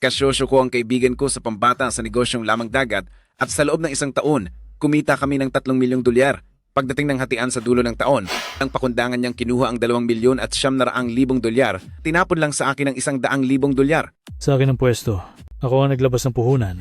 Kasyosyo ko ang kaibigan ko sa pambata sa negosyong lamang dagat at sa loob ng 1 taon, kumita kami ng 3 milyong dolyar. Pagdating ng hatian sa dulo ng taon, ang pakundangan niyang kinuha ang 2 milyon at 900,000 dolyar, tinapon lang sa akin ang 100,000 dolyar. Sa akin ang pwesto. Ako ang naglabas ng puhunan.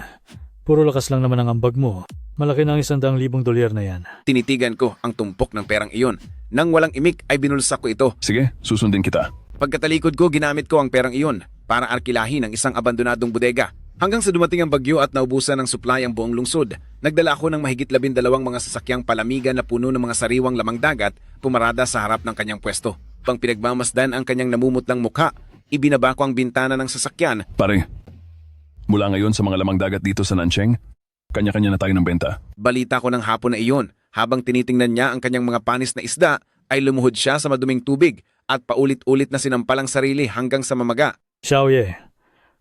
Puro lakas lang naman ang ambag mo. Malaki na ang 100,000 dolyar na yan. Tinitigan ko ang tumpok ng perang iyon. Nang walang imik ay binulsak ko ito. Sige, susundin kita. Pagkatalikod ko, ginamit ko ang perang iyon para arkilahin ang isang abandonadong bodega. Hanggang sa dumating ang bagyo at naubusan ng supply ang buong lungsod, nagdala ako ng mahigit 12 mga sasakyang palamigan na puno ng mga sariwang lamang dagat pumarada sa harap ng kanyang pwesto. Pang pinagmamasdan ang kanyang namumutlang mukha, ibinaba ko ang bintana ng sasakyan. Pare, mula ngayon sa mga lamang dagat dito sa Nancheng, kanya-kanya na tayo ng benta. Balita ko ng hapon na iyon. Habang tinitingnan niya ang kanyang mga panis na isda, ay lumuhod siya sa maduming tubig at paulit-ulit na sinampalang sarili hanggang sa mamaga. Xiaoye,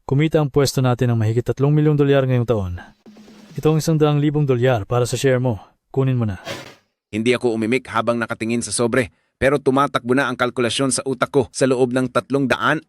kumita ang pwesto natin ng mahigit 3 milyong dolyar ngayong taon. Ito ang 100,000 dolyar para sa share mo. Kunin mo na. Hindi ako umimik habang nakatingin sa sobre, pero tumatakbo na ang kalkulasyon sa utak ko sa loob ng 365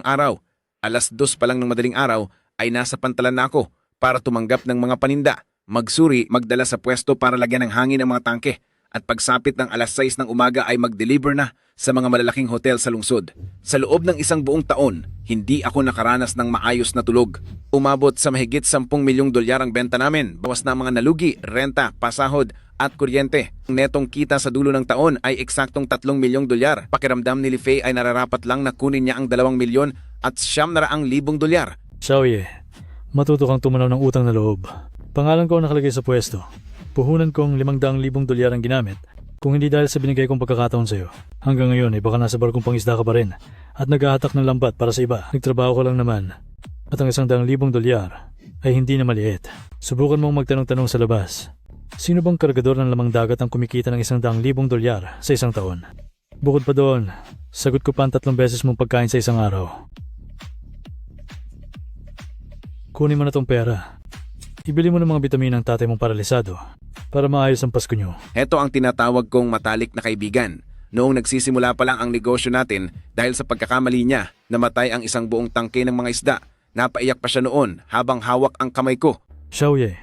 araw. 2:00 pa lang ng madaling araw ay nasa pantalan na ako para tumanggap ng mga paninda, magsuri, magdala sa pwesto para lagyan ng hangin ang mga tangke, at pagsapit ng 6:00 ng umaga ay mag-deliver na sa mga malalaking hotel sa lungsod. Sa loob ng 1 buong taon, hindi ako nakaranas ng maayos na tulog. Umabot sa mahigit 10 milyong dolyar ang benta namin, bawas na ang mga nalugi, renta, pasahod at kuryente. Ang netong kita sa dulo ng taon ay eksaktong 3 milyong dolyar. Pakiramdam ni Li Fei ay nararapat lang na kunin niya ang 2 milyon at 900,000 dolyar. Xiaoye, matuto kang tumanaw ng utang na loob. Pangalan ko ang nakalagay sa pwesto. Puhunan kong 500,000 dolyar ang ginamit. Kung hindi dahil sa binigay kong pagkakataon sa'yo, hanggang ngayon ay baka nasa barkong pangisda ka pa rin at naghahatak ng lambat para sa iba. Nagtrabaho ka lang naman at ang 100,000 dolyar ay hindi na maliit. Subukan mong magtanong-tanong sa labas. Sino bang kargador ng lamang dagat ang kumikita ng 100,000 dolyar sa isang taon? Bukod pa doon, sagot ko pa ang 3 beses mong pagkain sa isang araw. Kunin mo na tong pera. Ibili mo ng mga bitamina ng tatay mong paralisado para maayos ang Pasko nyo. Heto ang tinatawag kong matalik na kaibigan. Noong nagsisimula pa lang ang negosyo natin, dahil sa pagkakamali niya, namatay ang 1 buong tangke ng mga isda. Napaiyak pa siya noon habang hawak ang kamay ko. Xiaoye,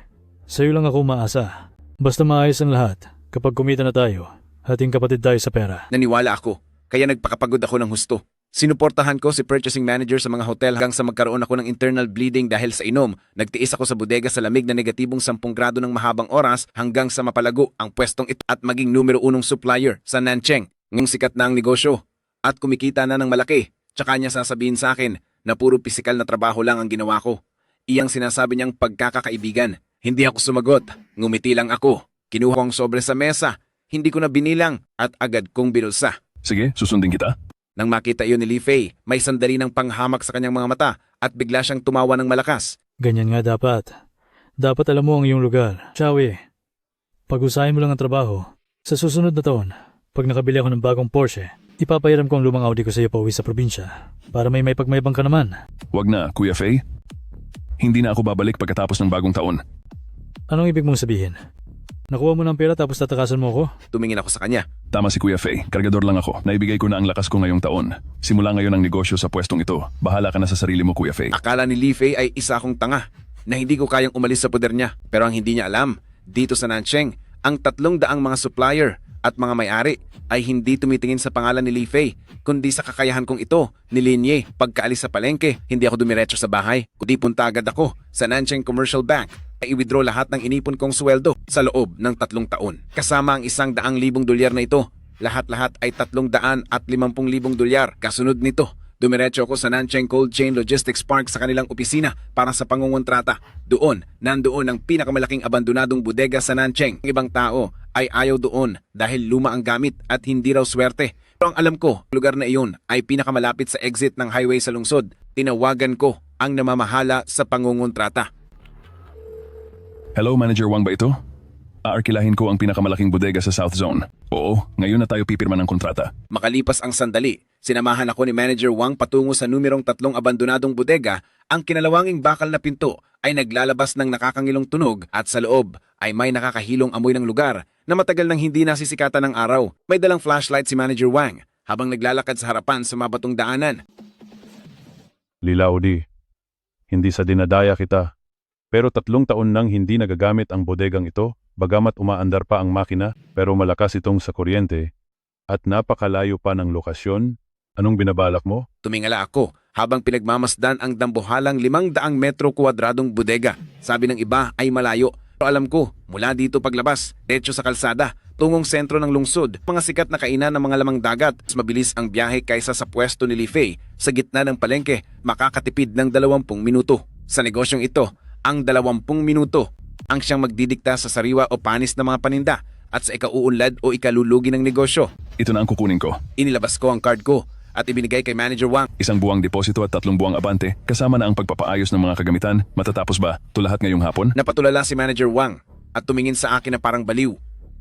sa'yo lang ako umaasa. Basta maayos ang lahat. Kapag kumita na tayo, hating kapatid tayo sa pera. Naniwala ako, kaya nagpakapagod ako ng husto. Sinuportahan ko si purchasing manager sa mga hotel hanggang sa magkaroon ako ng internal bleeding dahil sa inom. Nagtiis ako sa bodega sa lamig na negatibong 10 grado ng mahabang oras hanggang sa mapalago ang pwestong ito at maging numero 1 supplier sa Nancheng. Ngayong sikat na ang negosyo at kumikita na ng malaki. Tsaka niya sasabihin sa akin na puro pisikal na trabaho lang ang ginawa ko. Iyang sinasabi niyang pagkakaibigan. Hindi ako sumagot. Ngumiti lang ako. Kinuha ko ang sobre sa mesa. Hindi ko na binilang at agad kong binulsa. Sige, susundin kita. Nang makita iyon ni Li Fei, may sandali ng panghamak sa kanyang mga mata at bigla siyang tumawa ng malakas. Ganyan nga dapat. Dapat alam mo ang iyong lugar. Xiaoye, pag-usahin mo lang ang trabaho. Sa susunod na taon, pag nakabili ako ng bagong Porsche, ipapahiram ko ang lumang Audi ko sa iyo pauwi sa probinsya para may pagmayabang ka naman. Wag na, Kuya Fei. Hindi na ako babalik pagkatapos ng bagong taon. Anong ibig mong sabihin? Nakuha mo ng pera tapos tatakasan mo ako? Tumingin ako sa kanya. Tama si Kuya Fei, kargador lang ako. Naibigay ko na ang lakas ko ngayong taon. Simula ngayon ang negosyo sa pwestong ito. Bahala ka na sa sarili mo, Kuya Fei. Akala ni Li Fei ay isa akong tanga na hindi ko kayang umalis sa poder niya. Pero ang hindi niya alam, dito sa Nancheng, ang 300 mga supplier at mga may-ari ay hindi tumitingin sa pangalan ni Li Fei, kundi sa kakayahan kong ito ni Linye. Pagkaalis sa palengke, hindi ako dumiretso sa bahay, kundi punta agad ako sa Nancheng Commercial Bank ay i-withdraw lahat ng inipon kong sweldo sa loob ng 3 taon. Kasama ang 100,000 dolyar na ito, lahat-lahat ay 350,000 dolyar. Kasunod nito, dumiretso ako sa Nancheng Cold Chain Logistics Park sa kanilang opisina para sa pangungontrata. Nandoon ang pinakamalaking abandonadong bodega sa Nancheng. Ang ibang tao ay ayaw doon dahil luma ang gamit at hindi raw swerte. Pero ang alam ko, lugar na iyon ay pinakamalapit sa exit ng highway sa lungsod. Tinawagan ko ang namamahala sa pangungontrata. Hello, Manager Wang ba ito? Aarkilahin ko ang pinakamalaking bodega sa South Zone. Oo, ngayon na tayo pipirma ng kontrata. Makalipas ang sandali, sinamahan ako ni Manager Wang patungo sa numerong 3 abandonadong bodega. Ang kinalawanging bakal na pinto ay naglalabas ng nakakangilong tunog at sa loob ay may nakakahilong amoy ng lugar na matagal nang hindi nasisikatan ng araw. May dalang flashlight si Manager Wang habang naglalakad sa harapan sa mabatong daanan. Lila Odi, hindi sa dinadaya kita. Pero 3 taon nang hindi nagagamit ang bodegang ito, bagamat umaandar pa ang makina, pero malakas itong sa kuryente, at napakalayo pa ng lokasyon. Anong binabalak mo? Tumingala ako habang pinagmamasdan ang dambuhalang 500 metro kwadradong bodega. Sabi ng iba ay malayo. Pero alam ko, mula dito paglabas, diretso sa kalsada, tungong sentro ng lungsod, mga sikat na kainan ng mga lamang dagat, mas mabilis ang biyahe kaysa sa pwesto ni Lifey. Sa gitna ng palengke, makakatipid ng 20 minuto. Sa negosyong ito, ang 20 minuto ang siyang magdidikta sa sariwa o panis ng mga paninda at sa ikauunlad o ikalulugi ng negosyo. Ito na ang kukunin ko. Inilabas ko ang card ko at ibinigay kay Manager Wang. 1 buwang deposito at 3 buwang abante, kasama na ang pagpapaayos ng mga kagamitan. Matatapos ba ito lahat ngayong hapon? Napatulala si Manager Wang at tumingin sa akin na parang baliw.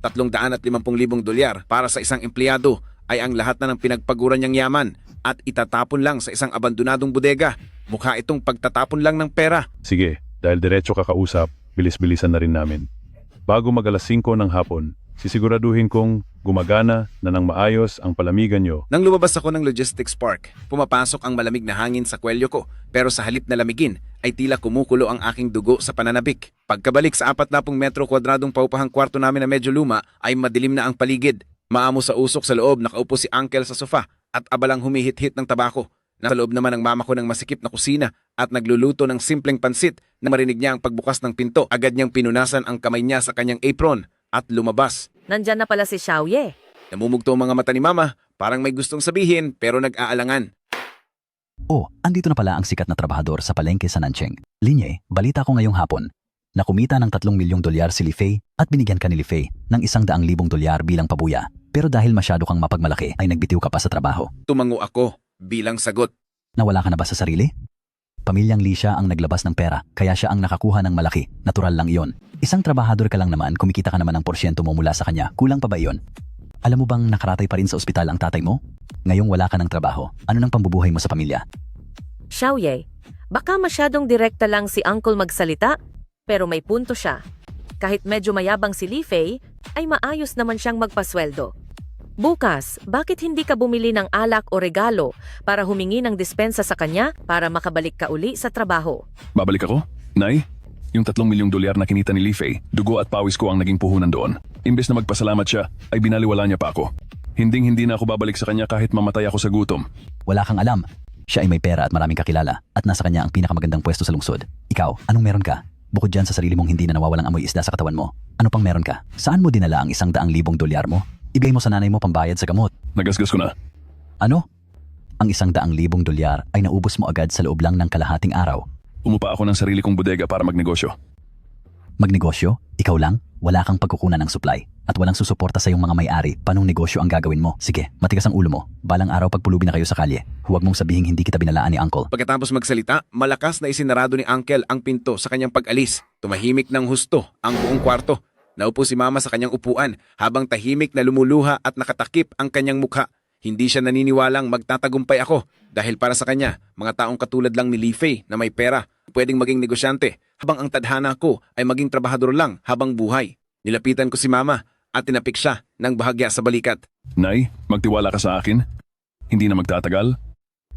350,000 dolyar para sa isang empleyado ay ang lahat na ng pinagpaguran niyang yaman at itatapon lang sa isang abandonadong bodega. Mukha itong pagtatapon lang ng pera. Sige, dahil diretso kakausap, bilis-bilisan na rin namin. Bago mag-alas 5 ng hapon, sisiguraduhin kong gumagana na ng maayos ang palamigan nyo. Nang lumabas ako ng logistics park, pumapasok ang malamig na hangin sa kwelyo ko, pero sa halip na lamigin ay tila kumukulo ang aking dugo sa pananabik. Pagkabalik sa 40 metro kwadradong paupahang kwarto namin na medyo luma ay madilim na ang paligid. Maamo sa usok sa loob, nakaupo si Uncle sa sofa at abalang humihit-hit ng tabako. Nasa loob naman ang mama ko ng masikip na kusina at nagluluto ng simpleng pansit. Na marinig niya ang pagbukas ng pinto, agad niyang pinunasan ang kamay niya sa kanyang apron at lumabas. Nandyan na pala si Xiaoye. Namumugto ang mga mata ni Mama, parang may gustong sabihin pero nag-aalangan. Oh, andito na pala ang sikat na trabahador sa palengke sa Nancheng. Linye, balita ko ngayong hapon na kumita ng 3 milyong dolyar si Lifey at binigyan ka ni Lifey ng 100,000 dolyar bilang pabuya. Pero dahil masyado kang mapagmalaki ay nagbitiw ka pa sa trabaho. Tumango ako bilang sagot. Nawala ka na ba sa sarili? Pamilyang Lee siya ang naglabas ng pera, kaya siya ang nakakuha ng malaki. Natural lang iyon. Isang trabahador ka lang naman, kumikita ka naman ng porsyento mo mula sa kanya. Kulang pa ba iyon? Alam mo bang nakaratay pa rin sa ospital ang tatay mo? Ngayong wala ka ng trabaho, ano nang pambubuhay mo sa pamilya? Xiaoye, baka masyadong direkta lang si Uncle magsalita, pero may punto siya. Kahit medyo mayabang si Lifey, ay maayos naman siyang magpasweldo. Bukas, bakit hindi ka bumili ng alak o regalo para humingi ng dispensa sa kanya para makabalik ka uli sa trabaho? Babalik ako? Nay? Yung 3 milyong dolyar na kinita ni Lifey, dugo at pawis ko ang naging puhunan doon. Imbes na magpasalamat siya, ay binaliwala niya pa ako. Hinding-hindi na ako babalik sa kanya kahit mamatay ako sa gutom. Wala kang alam. Siya ay may pera at maraming kakilala at nasa kanya ang pinakamagandang pwesto sa lungsod. Ikaw, anong meron ka? Bukod dyan sa sarili mong hindi na nawawalang amoy isda sa katawan mo, ano pang meron ka? Saan mo dinala ang 100,000 dolyar mo? Ibigay mo sa nanay mo pambayad sa gamot. Nagasgas ko na. Ano? Ang 100,000 dolyar ay naubos mo agad sa loob lang ng kalahating araw. Umupa ako ng sarili kong bodega para magnegosyo. Magnegosyo? Ikaw lang? Wala kang pagkukunan ng supply at walang susuporta sa iyong mga may-ari. Panong negosyo ang gagawin mo? Sige, matigas ang ulo mo. Balang araw pagpulubi na kayo sa kalye. Huwag mong sabihing hindi kita binalaan ni Uncle. Pagkatapos magsalita, malakas na isinarado ni Uncle ang pinto sa kanyang pag-alis. Tumahimik ng husto ang buong kwarto. Naupo si Mama sa kanyang upuan habang tahimik na lumuluha at nakatakip ang kanyang mukha. Hindi siya naniniwalang magtatagumpay ako dahil para sa kanya, mga taong katulad lang ni Lifey na may pera, pwedeng maging negosyante, habang ang tadhana ko ay maging trabahador lang habang buhay. Nilapitan ko si Mama at tinapik siya ng bahagya sa balikat. Nay, magtiwala ka sa akin. Hindi na magtatagal.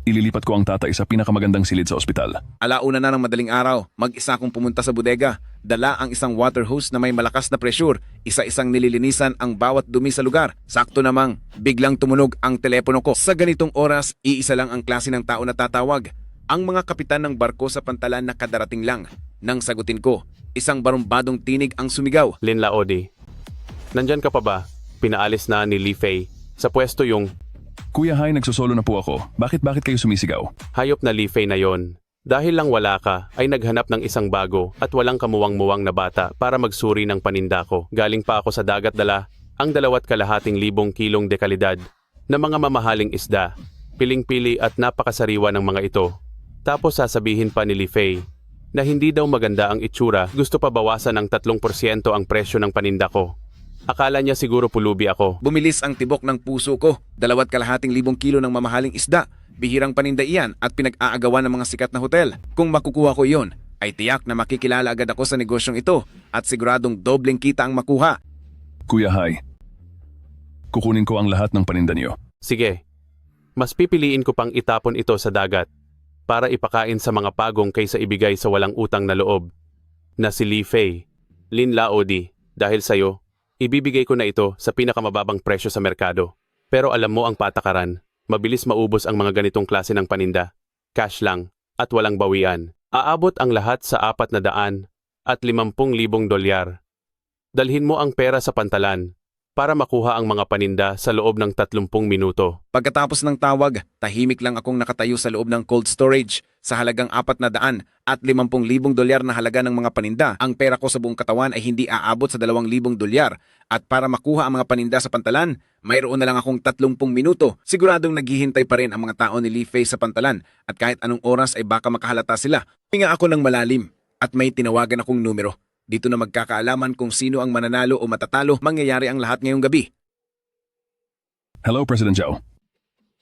Ililipat ko ang tatay sa pinakamagandang silid sa ospital. Alauna na ng madaling araw, mag-isa akong pumunta sa bodega. Dala ang isang water hose na may malakas na pressure. Isa-isang nililinisan ang bawat dumi sa lugar. Sakto namang, biglang tumunog ang telepono ko. Sa ganitong oras, iisa lang ang klase ng tao na tatawag. Ang mga kapitan ng barko sa pantalan na kadarating lang. Nang sagutin ko, isang barumbadong tinig ang sumigaw. Lin Laodi, nandyan ka pa ba? Pinaalis na ni Lifey. Sa pwesto yung Kuya Hai, nagsosolo na po ako. Bakit kayo sumisigaw? hayop na Lifey na yon. Dahil lang wala ka, ay naghanap ng isang bago at walang kamuwang-muwang na bata para magsuri ng paninda ko. Galing pa ako sa dagat dala ang 2,200 kilong dekalidad na mga mamahaling isda. Piling-pili at napakasariwa ng mga ito. Tapos sasabihin pa ni Lifey na hindi daw maganda ang itsura, gusto pa bawasan ng 3% ang presyo ng paninda ko. Akala niya siguro pulubi ako. Bumilis ang tibok ng puso ko. 2,200 kilo ng mamahaling isda. Bihirang paninda iyan at pinag-aagawan ng mga sikat na hotel. Kung makukuha ko iyon, ay tiyak na makikilala agad ako sa negosyong ito at siguradong dobleng kita ang makuha. Kuya Hai, kukunin ko ang lahat ng paninda niyo. Sige, mas pipiliin ko pang itapon ito sa dagat. para ipakain sa mga pagong kaysa ibigay sa walang utang na loob na si Li Fei. Lin Laodi, dahil sa'yo, ibibigay ko na ito sa pinakamababang presyo sa merkado. Pero alam mo ang patakaran, mabilis maubos ang mga ganitong klase ng paninda. Cash lang, at walang bawian. Aabot ang lahat sa 450,000 dolyar. Dalhin mo ang pera sa pantalan para makuha ang mga paninda sa loob ng 30 minuto. Pagkatapos ng tawag, tahimik lang akong nakatayo sa loob ng cold storage sa halagang 450,000 dolyar na halaga ng mga paninda. Ang pera ko sa buong katawan ay hindi aabot sa 2,000 dolyar at para makuha ang mga paninda sa pantalan, mayroon na lang akong 30 minuto. Siguradong naghihintay pa rin ang mga tao ni Li Fei sa pantalan at kahit anong oras ay baka makahalata sila. Hinga ako ng malalim at may tinawagan akong numero. Dito na magkakaalaman kung sino ang mananalo o matatalo, mangyayari ang lahat ngayong gabi. Hello, President Zhao.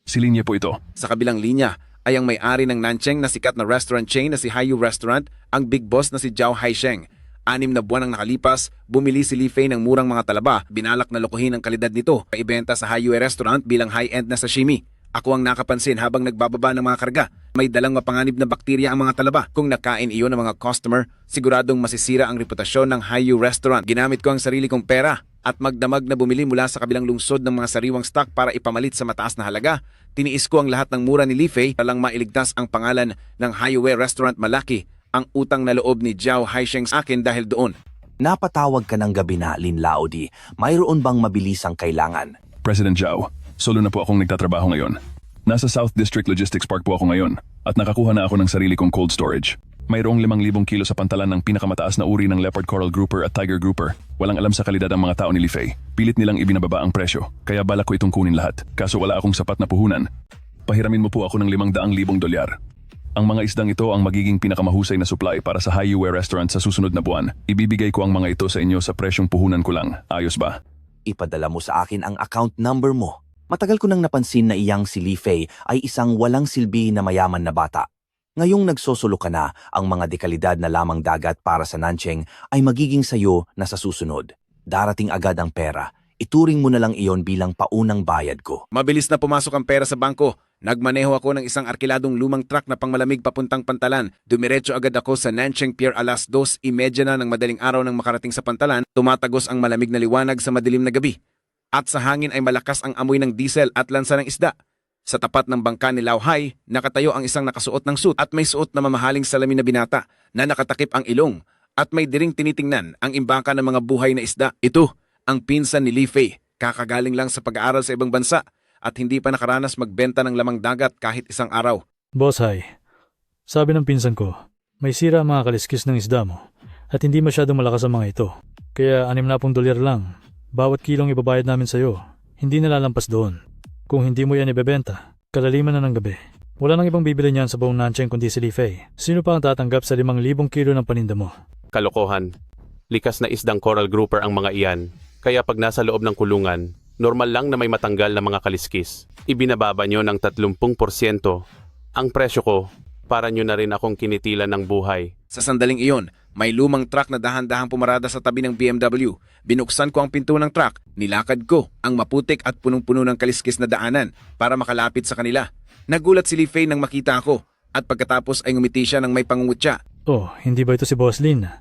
Si Linya po ito. Sa kabilang linya ay ang may-ari ng Nancheng na sikat na restaurant chain na si Haiyu Restaurant, ang big boss na si Zhao Haisheng. 6 na buwan ang nakalipas, bumili si Li Fei ng murang mga talaba, binalak na lokohin ang kalidad nito, paibenta sa Haiyu Restaurant bilang high-end na sashimi. Ako ang nakapansin habang nagbababa ng mga karga. May dalang mapanganib na bakterya ang mga talaba. Kung nakain iyon ng mga customer, siguradong masisira ang reputasyon ng Haiyu Restaurant. Ginamit ko ang sarili kong pera at magdamag na bumili mula sa kabilang lungsod ng mga sariwang stock para ipamalit sa mataas na halaga. Tiniis ko ang lahat ng mura ni Li Fei para lang mailigtas ang pangalan ng Haiyu Restaurant. Malaki ang utang na loob ni Zhao Haisheng sa akin dahil doon. Napatawag ka ng gabi na, Lin Laodi. Mayroon bang mabilisang kailangan? President Zhao, solo na po akong nagtatrabaho ngayon. Nasa South District Logistics Park po ako ngayon at nakakuha na ako ng sarili kong cold storage. Mayroong 5,000 kilo sa pantalan ng pinakamataas na uri ng leopard coral grouper at tiger grouper. Walang alam sa kalidad ang mga tao ni Li Fei. Pilit nilang ibinababa ang presyo, kaya balak ko itong kunin lahat. Kaso wala akong sapat na puhunan. Pahiramin mo po ako ng 500,000 dolyar. Ang mga isdang ito ang magiging pinakamahusay na supply para sa Haiyu Restaurant sa susunod na buwan. Ibibigay ko ang mga ito sa inyo sa presyong puhunan ko lang. Ayos ba? Ipadala mo sa akin ang account number mo. Matagal ko nang napansin na iyang si Li Fei ay isang walang silbi na mayaman na bata. Ngayong nagsosolo ka na, ang mga dekalidad na lamang dagat para sa Nancheng ay magiging sayo na sa susunod. Darating agad ang pera. Ituring mo na lang iyon bilang paunang bayad ko. Mabilis na pumasok ang pera sa bangko. Nagmaneho ako ng isang arkiladong lumang truck na pangmalamig papuntang pantalan. Dumiretso agad ako sa Nancheng Pier 2:30 na ng madaling araw nang makarating sa pantalan. Tumatagos ang malamig na liwanag sa madilim na gabi. At sa hangin ay malakas ang amoy ng diesel at lansa ng isda. Sa tapat ng bangka ni Lao Hai, nakatayo ang isang nakasuot ng suit at may suot na mamahaling salamin na binata na nakatakip ang ilong at may diring tinitingnan ang imbaka ng mga buhay na isda. Ito ang pinsan ni Li Fei, kakagaling lang sa pag-aaral sa ibang bansa at hindi pa nakaranas magbenta ng lamang dagat kahit isang araw. Boss Hai, sabi ng pinsan ko, may sira ang mga kaliskis ng isda mo at hindi masyadong malakas ang mga ito. Kaya 60 dolyar lang. Bawat kilong ibabayad namin sa'yo, hindi nalalampas doon. Kung hindi mo yan ibebenta, kalaliman na ng gabi. Wala nang ibang bibili niyan sa buong Nancheng kundi si Li Fei. Sino pa ang tatanggap sa 5,000 kilo ng paninda mo? Kalokohan. Likas na isdang coral grouper ang mga iyan. Kaya pag nasa loob ng kulungan, normal lang na may matanggal na mga kaliskis. Ibinababa nyo ng 30% ang presyo ko para nyo na rin akong kinitilan ng buhay. Sa sandaling iyon, may lumang truck na dahan-dahang pumarada sa tabi ng BMW. Binuksan ko ang pinto ng truck, nilakad ko ang maputik at punong-puno ng kaliskis na daanan para makalapit sa kanila. Nagulat si Li Fei nang makita ako at pagkatapos ay ngumiti siya ng may pangungutya. Oh, hindi ba ito si Boss Lin?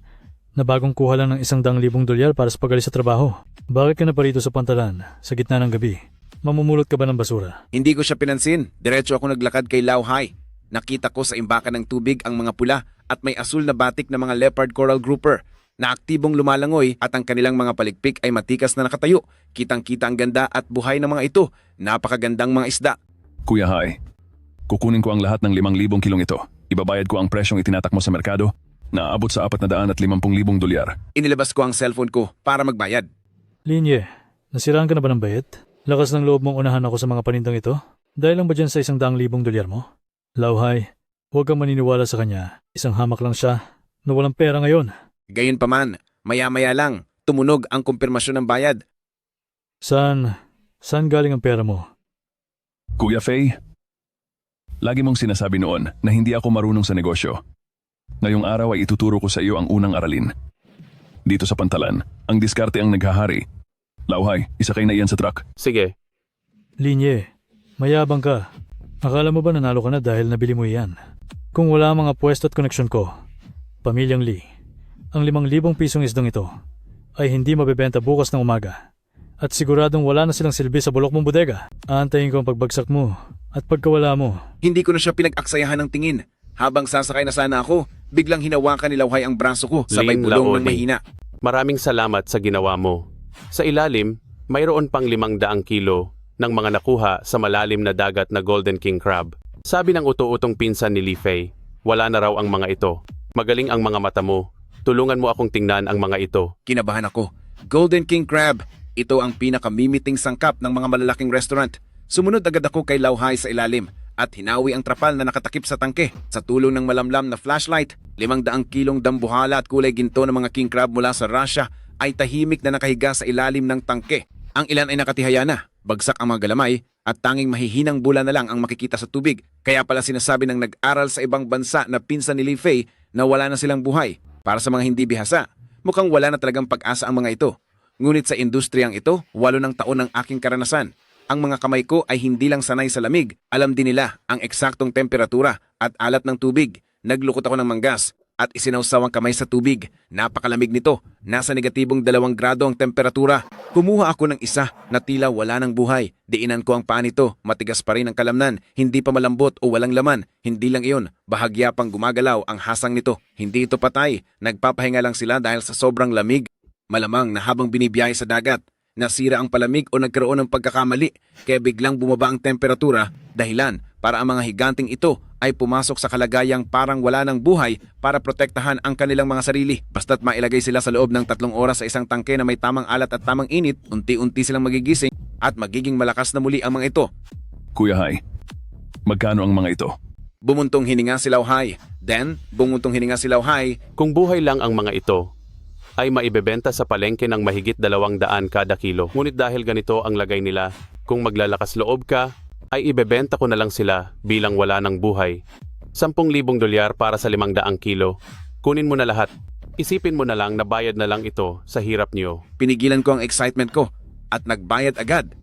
Na bagong kuha lang ng 100,000 dolyar para sa pagalis sa trabaho. Bakit ka na pa rito sa pantalan, sa gitna ng gabi? Mamumulot ka ba ng basura? Hindi ko siya pinansin, diretso ako naglakad kay Lao Hai. Nakita ko sa imbaka ng tubig ang mga pula at may asul na batik na mga leopard coral grouper na aktibong lumalangoy at ang kanilang mga palikpik ay matikas na nakatayo. Kitang-kita ang ganda at buhay ng mga ito. Napakagandang mga isda. Kuya Hai, kukunin ko ang lahat ng 5,000 kilong ito. Ibabayad ko ang presyong itinatak mo sa merkado na aabot sa 450,000 dolyar. Inilabas ko ang cellphone ko para magbayad. Linye, nasiraan ka na ba ng bayet? Lakas ng loob mong unahan ako sa mga panindang ito? Dahil lang ba dyan sa 100,000 dolyar mo? Lauhay, huwag kang maniniwala sa kanya. Isang hamak lang siya na walang pera ngayon. Gayunpaman, maya-maya lang, tumunog ang kumpirmasyon ng bayad. Saan galing ang pera mo? Kuya Fei, lagi mong sinasabi noon na hindi ako marunong sa negosyo. Ngayong araw ay ituturo ko sa iyo ang unang aralin. Dito sa pantalan, ang diskarte ang naghahari. Lauhay, isakay na iyan sa truck. Sige, Linye, mayabang ka. Akala mo ba nanalo ka na dahil nabili mo iyan? Kung wala ang mga pwesto at koneksyon ko, pamilyang Lee, ang 5,000 pisong isdong ito ay hindi mabebenta bukas ng umaga. At siguradong wala na silang silbi sa bulok mong bodega. Aantayin ko ang pagbagsak mo at pagkawala mo. Hindi ko na siya pinag-aksayahan ng tingin. Habang sasakay na sana ako, biglang hinawakan ni Lauhay ang braso ko sabay Lane bulong ng Laoli. mahina. Maraming salamat sa ginawa mo. Sa ilalim, mayroon pang 500 kilo ng mga nakuha sa malalim na dagat na Golden King Crab. Sabi ng uto-utong pinsan ni Li Fei, wala na raw ang mga ito. Magaling ang mga mata mo. Tulungan mo akong tingnan ang mga ito. Kinabahan ako. Golden King Crab. Ito ang pinakamimiting sangkap ng mga malalaking restaurant. Sumunod agad ako kay Lauhay sa ilalim at hinawi ang trapal na nakatakip sa tangke. Sa tulong ng malamlam na flashlight, 500 kilong dambuhala at kulay ginto ng mga king crab mula sa Russia ay tahimik na nakahiga sa ilalim ng tangke. Ang ilan ay nakatihaya na, bagsak ang mga galamay at tanging mahihinang bula na lang ang makikita sa tubig. Kaya pala sinasabi ng nag-aral sa ibang bansa na pinsan ni Li Fei na wala na silang buhay. Para sa mga hindi bihasa, mukhang wala na talagang pag-asa ang mga ito. Ngunit sa industriyang ito, 8 ng taon ng aking karanasan. Ang mga kamay ko ay hindi lang sanay sa lamig. Alam din nila ang eksaktong temperatura at alat ng tubig. Naglukot ako ng manggas at isinawsaw ang kamay sa tubig. Napakalamig nito. Nasa negatibong 2 grado ang temperatura. Kumuha ako ng isa na tila wala ng buhay. Diinan ko ang paa nito. Matigas pa rin ang kalamnan. Hindi pa malambot o walang laman. Hindi lang iyon. Bahagya pang gumagalaw ang hasang nito. Hindi ito patay. Nagpapahinga lang sila dahil sa sobrang lamig. Malamang na habang binibiyahe sa dagat, nasira ang palamig o nagkaroon ng pagkakamali kaya biglang bumaba ang temperatura, dahilan para ang mga higanting ito ay pumasok sa kalagayang parang wala ng buhay para protektahan ang kanilang mga sarili. Basta't mailagay sila sa loob ng 3 oras sa isang tangke na may tamang alat at tamang init, unti-unti silang magigising at magiging malakas na muli ang mga ito. Kuya Hai, magkano ang mga ito? Bumuntong hininga si Lauhay. Then, bumuntong hininga si Lauhay. Kung buhay lang ang mga ito, ay maibebenta sa palengke ng mahigit 200 kada kilo. Ngunit dahil ganito ang lagay nila, kung maglalakas loob ka, ay ibebenta ko na lang sila bilang wala ng buhay. 10,000 dolyar para sa 500 kilo. Kunin mo na lahat. Isipin mo na lang na bayad na lang ito sa hirap niyo. Pinigilan ko ang excitement ko at nagbayad agad.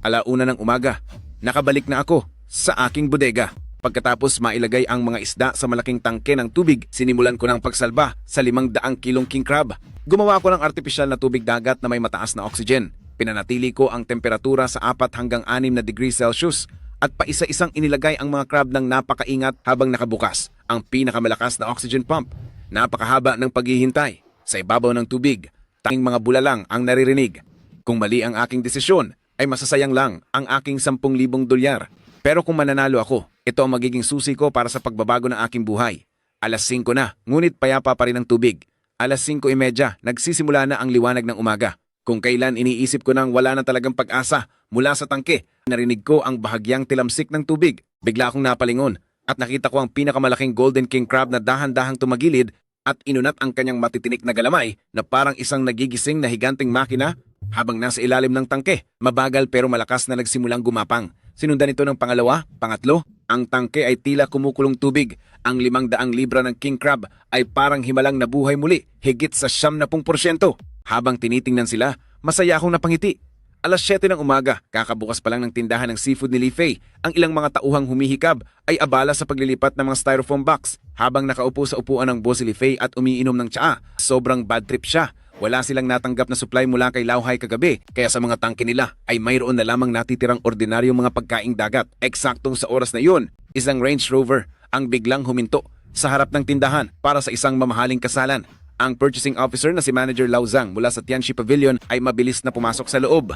1:00 ng umaga, nakabalik na ako sa aking bodega. Pagkatapos mailagay ang mga isda sa malaking tangke ng tubig, sinimulan ko ng pagsalba sa 500 kilong king crab. Gumawa ko ng artipisyal na tubig dagat na may mataas na oxygen. Pinanatili ko ang temperatura sa 4 hanggang 6 na degrees Celsius at paisa-isang inilagay ang mga crab ng napakaingat habang nakabukas ang pinakamalakas na oxygen pump. Napakahaba ng paghihintay. Sa ibabaw ng tubig, tanging mga bula lang ang naririnig. Kung mali ang aking desisyon, ay masasayang lang ang aking 10,000 dolyar. Pero kung mananalo ako, ito ang magiging susi ko para sa pagbabago ng aking buhay. 5:00 na, ngunit payapa pa rin ang tubig. 5:30, nagsisimula na ang liwanag ng umaga. Kung kailan iniisip ko nang wala na talagang pag-asa mula sa tangke, narinig ko ang bahagyang tilamsik ng tubig. Bigla akong napalingon at nakita ko ang pinakamalaking Golden King Crab na dahan-dahang tumagilid at inunat ang kanyang matitinik na galamay na parang isang nagigising na higanting makina habang nasa ilalim ng tangke. Mabagal pero malakas na nagsimulang gumapang. Sinundan ito ng pangalawa, pangatlo. Ang tangke ay tila kumukulong tubig. Ang 500 libra ng king crab ay parang himalang nabuhay muli, higit sa 70%. Habang tinitingnan sila, masaya akong napangiti. 7:00 ng umaga, kakabukas pa lang ng tindahan ng seafood ni Li Fei. Ang ilang mga tauhang humihikab ay abala sa paglilipat ng mga styrofoam box. Habang nakaupo sa upuan ng boss si Li Fei at umiinom ng tsaa, sobrang bad trip siya. Wala silang natanggap na supply mula kay Lauhay kagabi, kaya sa mga tangke nila ay mayroon na lamang natitirang ordinaryong mga pagkaing dagat. Eksaktong sa oras na yun, isang Range Rover ang biglang huminto sa harap ng tindahan para sa isang mamahaling kasalan. Ang purchasing officer na si Manager Lao Zhang mula sa Tianxi Pavilion ay mabilis na pumasok sa loob.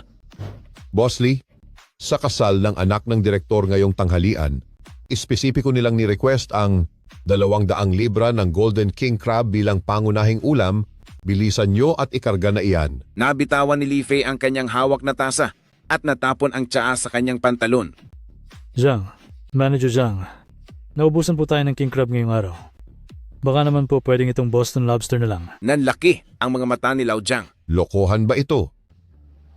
Boss Lee, sa kasal ng anak ng direktor ngayong tanghalian, espesipiko nilang ni-request ang 200 libra ng Golden King Crab bilang pangunahing ulam. Bilisan nyo at ikarga na iyan. Nabitawan ni Li Fei ang kanyang hawak na tasa at natapon ang tsaa sa kanyang pantalon. Zhang, Manager Zhang, naubusan po tayo ng king crab ngayong araw. Baka naman po pwedeng itong Boston Lobster na lang. Nanlaki ang mga mata ni Lao Zhang. Lokohan ba ito?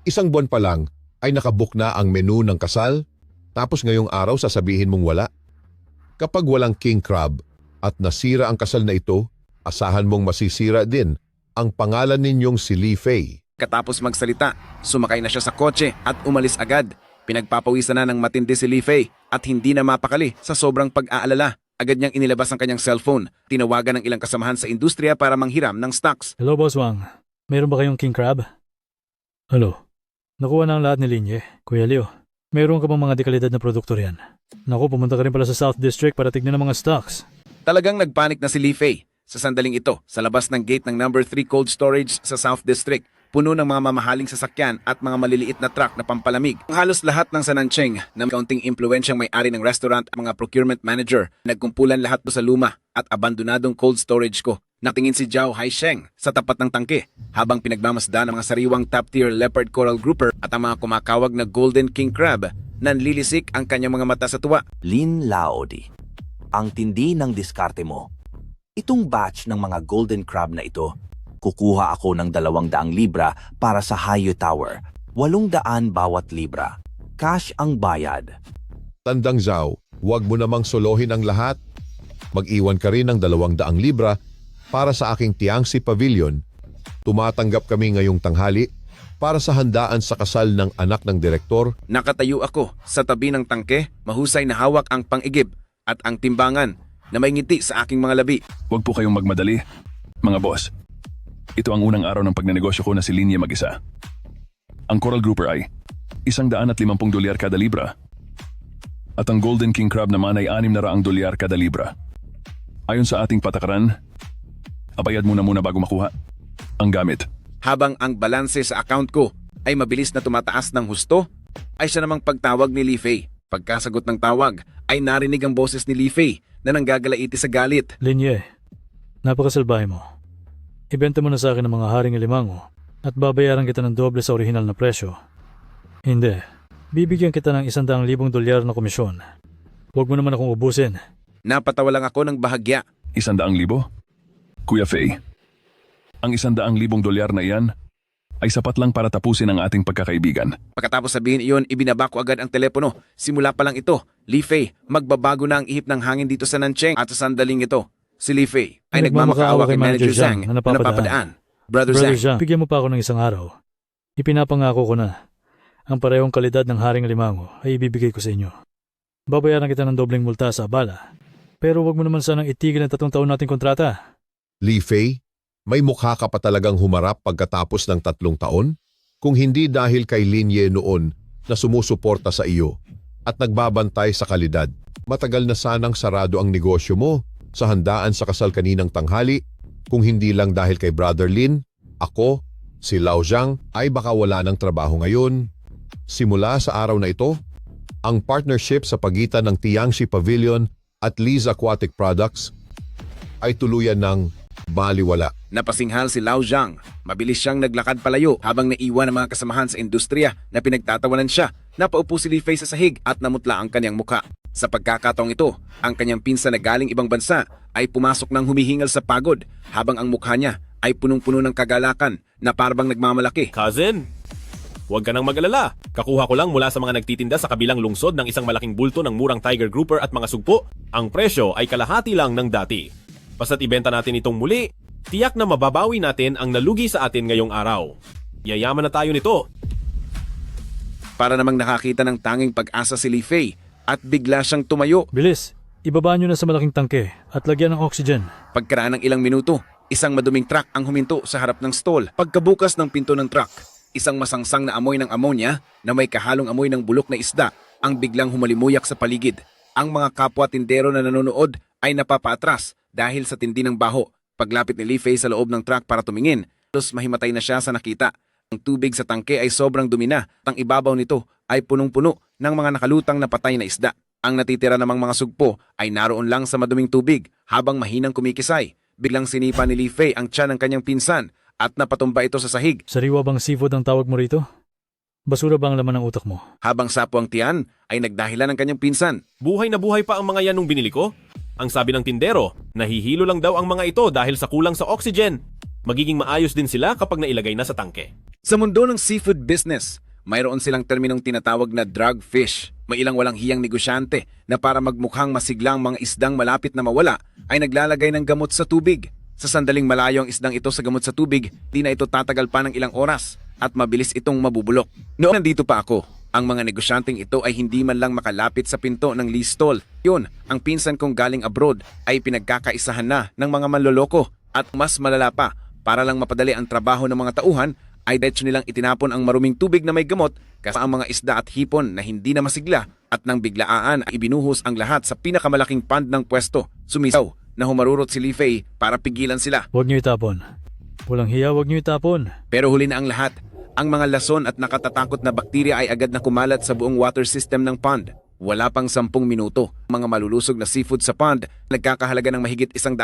Isang buwan pa lang ay nakabook na ang menu ng kasal, tapos ngayong araw sasabihin mong wala. Kapag walang king crab at nasira ang kasal na ito, asahan mong masisira din ang pangalan ninyong si Li Fei. Katapos magsalita, sumakay na siya sa kotse at umalis agad. Pinagpapawisan na ng matindi si Li Fei at hindi na mapakali sa sobrang pag-aalala. Agad niyang inilabas ang kanyang cellphone. Tinawagan ng ilang kasamahan sa industriya para manghiram ng stocks. Hello, Boss Wang. Meron ba kayong king crab? Hello. Nakuha na ang lahat ni Linye. Kuya Leo, meron ka bang mga dekalidad na produkto riyan? Naku, pumunta ka rin pala sa South District para tignan ang mga stocks. Talagang nagpanik na si Li Fei. Sa sandaling ito, sa labas ng gate ng number 3 cold storage sa South District, puno ng mga mamahaling sasakyan at mga maliliit na truck na pampalamig. Halos lahat ng Sanancheng na kaunting impluensyang may-ari ng restaurant at mga procurement manager, nagkumpulan lahat do sa luma at abandonadong cold storage ko. Natingin si Zhao Haisheng sa tapat ng tangke habang pinagmamasdan ng mga sariwang top-tier leopard coral grouper at ang mga kumakawag na golden king crab. Nanlilisik ang kanyang mga mata sa tuwa. Lin Laodi, ang tindi ng diskarte mo. Itong batch ng mga golden crab na ito, kukuha ako ng 200 libra para sa Hayo Tower. 800 bawat libra. Cash ang bayad. Tandang Zhao, huwag mo namang solohin ang lahat. Mag-iwan ka rin ng 200 libra para sa aking Tiangsi Pavilion. Tumatanggap kami ngayong tanghali para sa handaan sa kasal ng anak ng direktor. Nakatayo ako sa tabi ng tangke, mahusay na hawak ang pang-igib at ang timbangan na may ngiti sa aking mga labi. Huwag po kayong magmadali. Mga boss, ito ang unang araw ng pagnenegosyo ko na si Linye mag-isa. Ang Coral Grouper ay $150 kada libra. At ang Golden King Crab naman ay $600 kada libra. Ayon sa ating patakaran, abayad muna bago makuha ang gamit. Habang ang balanse sa account ko ay mabilis na tumataas ng husto, ay siya namang pagtawag ni Li Fei. Pagkasagot ng tawag ay narinig ang boses ni Li Fei na nanggagalaiti sa galit. Linye, napakasalbahe mo. Ibenta mo na sa akin ang mga haring alimango at babayaran kita ng doble sa orihinal na presyo. Hindi. Bibigyan kita ng $100,000 na komisyon. Huwag mo naman akong ubusin. Napatawa lang ako ng bahagya. $100,000? Kuya Fei, ang $100,000 na iyan ay sapat lang para tapusin ang ating pagkakaibigan. Pagkatapos sabihin iyon, ibinaba ko agad ang telepono. Simula pa lang ito, Li Fei, magbabago na ang ihip ng hangin dito sa Nancheng at sa sandaling ito. Si Li Fei ay nagmamakaawa kay Manager Zhang na napapadaan. Brother Brother Zhang, Zhang, bigyan mo pa ako ng isang araw. Ipinapangako ko na. Ang parehong kalidad ng haring alimango ay ibibigay ko sa inyo. Babayaran kita ng dobleng multa sa abala. Pero wag mo naman sanang itigil ang 3 taon nating kontrata. Li Fei, may mukha ka pa talagang humarap pagkatapos ng 3 taon? Kung hindi dahil kay Linye noon na sumusuporta sa iyo at nagbabantay sa kalidad, matagal na sanang sarado ang negosyo mo sa handaan sa kasal kaninang tanghali. Kung hindi lang dahil kay Brother Lin, ako, si Lao Zhang ay baka wala ng trabaho ngayon. Simula sa araw na ito, ang partnership sa pagitan ng Tiangsi Pavilion at Lee's Aquatic Products ay tuluyan ng baliwala. napasinghal si Lao Zhang. Mabilis siyang naglakad palayo habang naiwan ang mga kasamahan sa industriya na pinagtatawanan siya. Napaupo si Li Fei sa sahig at namutla ang kanyang mukha. Sa pagkakataong ito, ang kanyang pinsan na galing ibang bansa ay pumasok ng humihingal sa pagod habang ang mukha niya ay punong-puno ng kagalakan na parang nagmamalaki. Cousin, huwag ka nang mag-alala. Kakuha ko lang mula sa mga nagtitinda sa kabilang lungsod ng isang malaking bulto ng murang Tiger Grouper at mga sugpo. Ang presyo ay kalahati lang ng dati. Basta't ibenta natin itong muli, tiyak na mababawi natin ang nalugi sa atin ngayong araw. Yayaman na tayo nito. Para namang nakakita ng tanging pag-asa si Li Fei at bigla siyang tumayo. Bilis, ibaba nyo na sa malaking tangke at lagyan ng oxygen. Pagkaraan ng ilang minuto, isang maduming truck ang huminto sa harap ng stall. Pagkabukas ng pinto ng truck, isang masangsang na amoy ng ammonia na may kahalong amoy ng bulok na isda ang biglang humalimuyak sa paligid. Ang mga kapwa tindero na nanonood ay napapaatras dahil sa tindi ng baho. Paglapit ni Li Fei sa loob ng truck para tumingin, halos mahimatay na siya sa nakita. Ang tubig sa tangke ay sobrang dumi na at ang ibabaw nito ay punong-puno ng mga nakalutang na patay na isda. Ang natitira namang mga sugpo ay naroon lang sa maduming tubig habang mahinang kumikisay. Biglang sinipa ni Li Fei ang tiyan ng kanyang pinsan at napatumba ito sa sahig. Sariwa bang seafood ang tawag mo rito? Basura ba ang laman ng utak mo? Habang sapo ang tiyan ay nagdahilan ng kanyang pinsan. Buhay na buhay pa ang mga yan nung binili ko. Ang sabi ng tindero, nahihilo lang daw ang mga ito dahil sa kulang sa oxygen. Magiging maayos din sila kapag nailagay na sa tangke. Sa mundo ng seafood business, mayroon silang terminong tinatawag na drug fish. May ilang walang hiyang negosyante na para magmukhang masiglang mga isdang malapit na mawala ay naglalagay ng gamot sa tubig. Sa sandaling malayo ang isdang ito sa gamot sa tubig, di na ito tatagal pa ng ilang oras at mabilis itong mabubulok. Noong nandito pa ako, Ang mga negosyanteng ito ay hindi man lang makalapit sa pinto ng Lee stall. Yun, ang pinsan kong galing abroad ay pinagkakaisahan na ng mga manloloko at mas malala pa, para lang mapadali ang trabaho ng mga tauhan, ay diretso nilang itinapon ang maruming tubig na may gamot kasama ang mga isda at hipon na hindi na masigla at nang biglaan ay ibinuhos ang lahat sa pinakamalaking pond ng pwesto. Sumisaw na humarurot si Li Fei para pigilan sila. Huwag niyo itapon. Walang hiya, huwag niyo itapon. Pero huli na ang lahat. Ang mga lason at nakatatakot na bakterya ay agad na kumalat sa buong water system ng pond. Wala pang 10 minuto, mga malulusog na seafood sa pond, nagkakahalaga ng mahigit $100,000,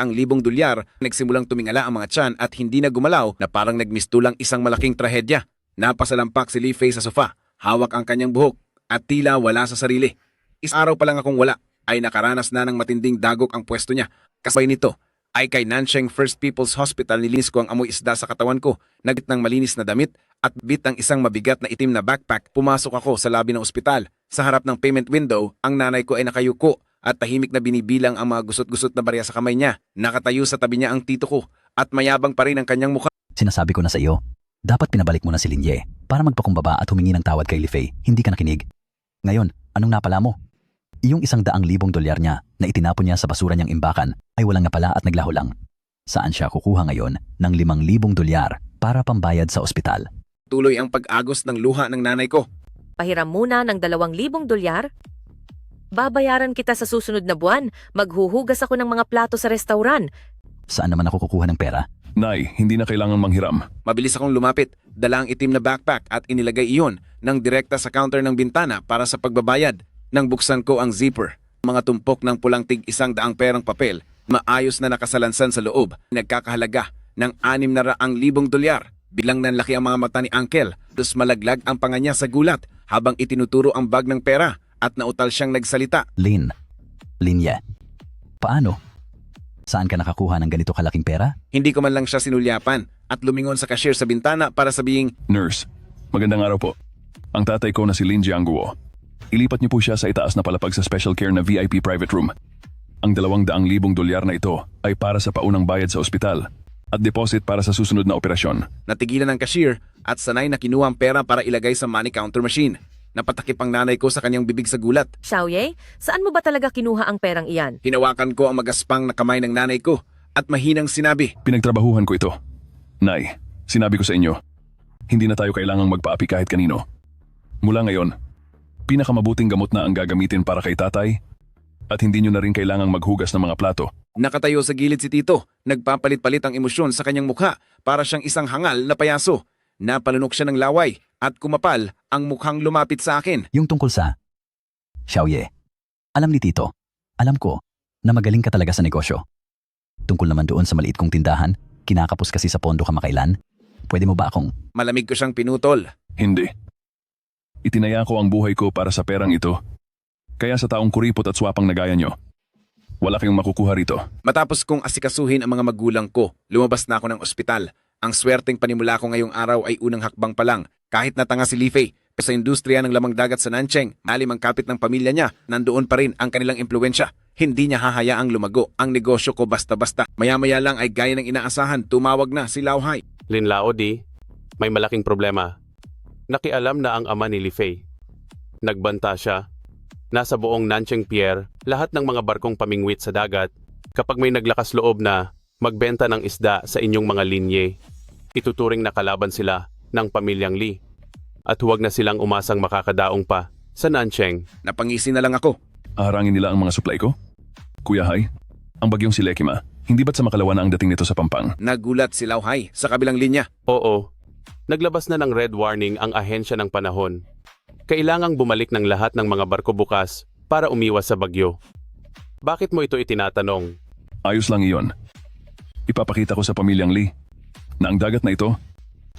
nagsimulang tumingala ang mga tiyan at hindi na gumalaw na parang nagmistulang isang malaking trahedya. Napasalampak si Li Fei sa sofa, hawak ang kanyang buhok at tila wala sa sarili. Isang araw pa lang akong wala, ay nakaranas na ng matinding dagok ang pwesto niya. Kasabay nito ay kay Nancheng First People's Hospital nilinis ko ang amoy isda sa katawan ko, nagit ng malinis na damit at bit ang isang mabigat na itim na backpack. Pumasok ako sa labi ng ospital. Sa harap ng payment window, ang nanay ko ay nakayuko at tahimik na binibilang ang mga gusot-gusot na barya sa kamay niya. Nakatayo sa tabi niya ang tito ko at mayabang pa rin ang kanyang mukha. Sinasabi ko na sa iyo, dapat pinabalik mo na si Linye para magpakumbaba at humingi ng tawad kay Li Fei. Hindi ka nakinig. Ngayon, anong napala mo? Iyong $100,000 niya na itinapon niya sa basura niyang imbakan ay walang napala at naglaho lang. Saan siya kukuha ngayon ng $5,000 para pambayad sa ospital? Tuloy ang pag-agos ng luha ng nanay ko. Pahiram muna ng $2,000. Babayaran kita sa susunod na buwan. Maghuhugas ako ng mga plato sa restauran. Saan naman ako kukuha ng pera? Nay, hindi na kailangan manghiram. Mabilis akong lumapit, dala ang itim na backpack at inilagay iyon ng direkta sa counter ng bintana para sa pagbabayad. Nang buksan ko ang zipper, mga tumpok ng pulang tig-100 perang papel, maayos na nakasalansan sa loob, nagkakahalaga ng $600,000. Biglang nanlaki ang mga mata ni Uncle, tapos malaglag ang panga niya sa gulat habang itinuturo ang bag ng pera at nautal siyang nagsalita. Linye, paano? Saan ka nakakuha ng ganito kalaking pera? Hindi ko man lang siya sinulyapan at lumingon sa cashier sa bintana para sabihing, Nurse, magandang araw po. Ang tatay ko na si Lin Jiangguo. Ilipat niyo po siya sa itaas na palapag sa special care na VIP private room. Ang $200,000 na ito ay para sa paunang bayad sa ospital at deposit para sa susunod na operasyon. natigilan ng cashier at sanay na kinuha ang pera para ilagay sa money counter machine. Napatakip ang nanay ko sa kanyang bibig sa gulat. Xiaoye, saan mo ba talaga kinuha ang perang iyan? Hinawakan ko ang magaspang na kamay ng nanay ko at mahinang sinabi, Pinagtrabahuhan ko ito. Nay, sinabi ko sa inyo, hindi na tayo kailangang magpaapi kahit kanino. Mula ngayon, pinakamabuting gamot na ang gagamitin para kay tatay at hindi nyo na rin kailangang maghugas ng mga plato. Nakatayo sa gilid si Tito, nagpapalit-palit ang emosyon sa kanyang mukha para siyang isang hangal na payaso. Napalunok siya ng laway at kumapal ang mukhang lumapit sa akin. Yung tungkol sa Xiaoye. Alam ni Tito, alam ko na magaling ka talaga sa negosyo. Tungkol naman doon sa maliit kong tindahan, kinakapos kasi sa pondo kamakailan. Pwede mo ba akong... Malamig ko siyang pinutol. Hindi. Itinaya ko ang buhay ko para sa perang ito. Kaya sa taong kuripot at swapang nagaya nyo, wala kayong makukuha rito. Matapos kong asikasuhin ang mga magulang ko, lumabas na ako ng ospital. Ang swerteng panimula ko ngayong araw ay unang hakbang pa lang. Kahit natanga si Li Fei, sa industriya ng lamang dagat sa Nancheng, malim ang kapit ng pamilya niya, nandoon pa rin ang kanilang impluensya. Hindi niya hahayaang lumago ang negosyo ko basta-basta. Maya-maya lang ay gaya ng inaasahan, tumawag na si Lao Hai. Lin Lao Di, may malaking problema. Nakialam na ang ama ni Li Fei. Nagbanta siya. Nasa buong Nancheng Pier, lahat ng mga barkong pamingwit sa dagat, kapag may naglakas loob na magbenta ng isda sa inyong mga linye, ituturing na kalaban sila ng pamilyang Li. At huwag na silang umasang makakadaong pa sa Nancheng. Napangisi na lang ako. Aharangin nila ang mga supply ko? Kuya Hai, ang bagyong si Lekima, hindi ba't sa makalawa na ang dating nito sa Pampang? Nagulat si Lao Hai sa kabilang linya. Oo, naglabas na ng red warning ang ahensya ng panahon. Kailangang bumalik ng lahat ng mga barko bukas para umiwas sa bagyo. Bakit mo ito itinatanong? Ayos lang iyon. Ipapakita ko sa pamilyang Li na ang dagat na ito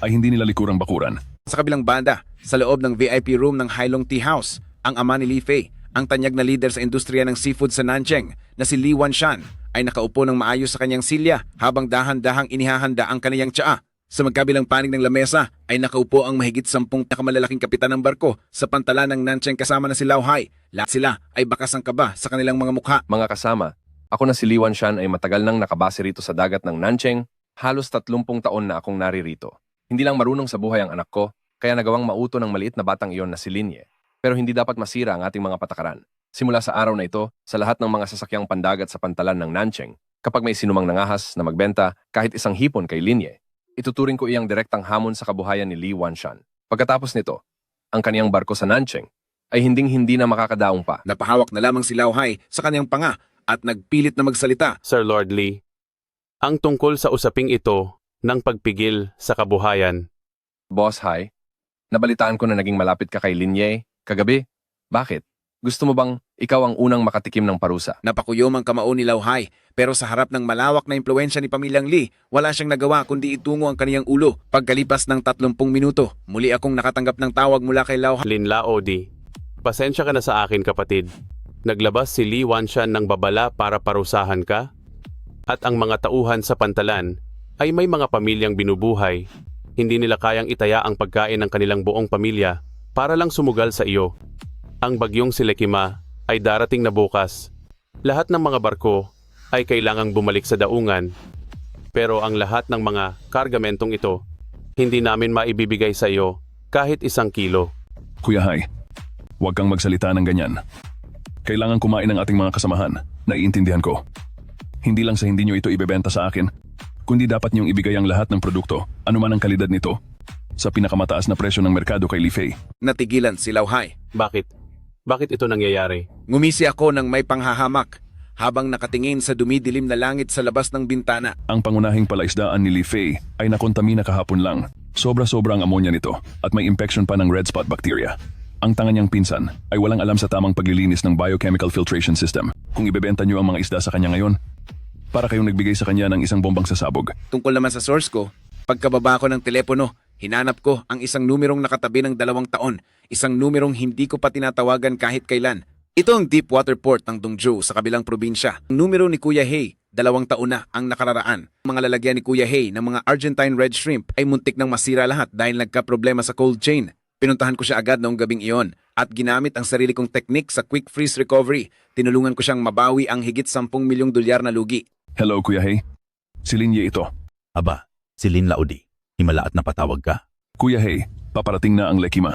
ay hindi nila likurang bakuran. Sa kabilang banda, sa loob ng VIP room ng Hailong Tea House, ang ama ni Li Fei, ang tanyag na leader sa industriya ng seafood sa Nancheng na si Li Wanshan, ay nakaupo ng maayos sa kanyang silya habang dahan-dahang inihahanda ang kaniyang tsaa. Sa magkabilang panig ng lamesa ay nakaupo ang mahigit 10 nakamalalaking kapitan ng barko sa pantalan ng Nancheng kasama na si Lao Hai. Lahat sila ay bakas ang kaba sa kanilang mga mukha. Mga kasama, ako na si Li Wanshan ay matagal nang nakabase rito sa dagat ng Nancheng. Halos 30 taon na akong naririto. Hindi lang marunong sa buhay ang anak ko, kaya nagawang mauto ng maliit na batang iyon na si Linye. Pero hindi dapat masira ang ating mga patakaran. Simula sa araw na ito, sa lahat ng mga sasakyang pandagat sa pantalan ng Nancheng, kapag may sinumang nangahas na magbenta kahit isang hipon kay Linye, ituturing ko iyang direktang hamon sa kabuhayan ni Li Wanshan. Pagkatapos nito, ang kaniyang barko sa Nancheng ay hinding-hindi na makakadaong pa. Napahawak na lamang si Lao Hai sa kanyang panga at nagpilit na magsalita. Sir Lord Lee, ang tungkol sa usaping ito ng pagpigil sa kabuhayan. Boss Hai, nabalitaan ko na naging malapit ka kay Linye kagabi. Bakit? Gusto mo bang ikaw ang unang makatikim ng parusa? Napakuyom ang kamao ni Lao Hai, pero sa harap ng malawak na impluensya ni Pamilyang Lee, wala siyang nagawa kundi itungo ang kaniyang ulo. Pagkalipas ng 30 minuto, muli akong nakatanggap ng tawag mula kay Lao Hai. Lin Lao Di, pasensya ka na sa akin kapatid. Naglabas si Li Wanshan ng babala para parusahan ka? At ang mga tauhan sa pantalan ay may mga pamilyang binubuhay. Hindi nila kayang itaya ang pagkain ng kanilang buong pamilya para lang sumugal sa iyo. Ang bagyong Silekima ay darating na bukas. Lahat ng mga barko ay kailangang bumalik sa daungan. Pero ang lahat ng mga kargamentong ito, hindi namin maibibigay sa iyo kahit 1 kilo. Kuya Hai, huwag kang magsalita ng ganyan. Kailangan kumain ng ating mga kasamahan. Naiintindihan ko. Hindi lang sa hindi nyo ito ibebenta sa akin, kundi dapat niyong ibigay ang lahat ng produkto, anuman ang kalidad nito, sa pinakamataas na presyo ng merkado kay Li Fei. Natigilan si Lao Hai. Bakit? Bakit ito nangyayari? Ngumisi ako ng may panghahamak habang nakatingin sa dumidilim na langit sa labas ng bintana. Ang pangunahing palaisdaan ni Li Fei ay nakontamina kahapon lang. Sobra-sobra ang ammonia nito at may infection pa ng red spot bacteria. Ang tanga niyang pinsan ay walang alam sa tamang paglilinis ng biochemical filtration system. Kung ibebenta niyo ang mga isda sa kanya ngayon, para kayong nagbigay sa kanya ng isang bombang sasabog. Tungkol naman sa source ko, pagkababa ko ng telepono, hinanap ko ang isang numerong nakatabi ng 2 taon, isang numerong hindi ko pa tinatawagan kahit kailan. Ito ang Deepwater Port ng Dongzhou sa kabilang probinsya. Ang numero ni Kuya Hei, 2 taon na ang nakararaan. Mga lalagyan ni Kuya Hei ng mga Argentine red shrimp ay muntik nang masira lahat dahil nagka-problema sa cold chain. Pinuntahan ko siya agad noong gabing iyon at ginamit ang sarili kong technique sa quick freeze recovery. Tinulungan ko siyang mabawi ang higit 10 milyong dolyar na lugi. Hello, Kuya Hei. Si Linye ito. Aba, si Lin Laodi. Himala at napatawag ka? Kuya Hei, paparating na ang Lekima.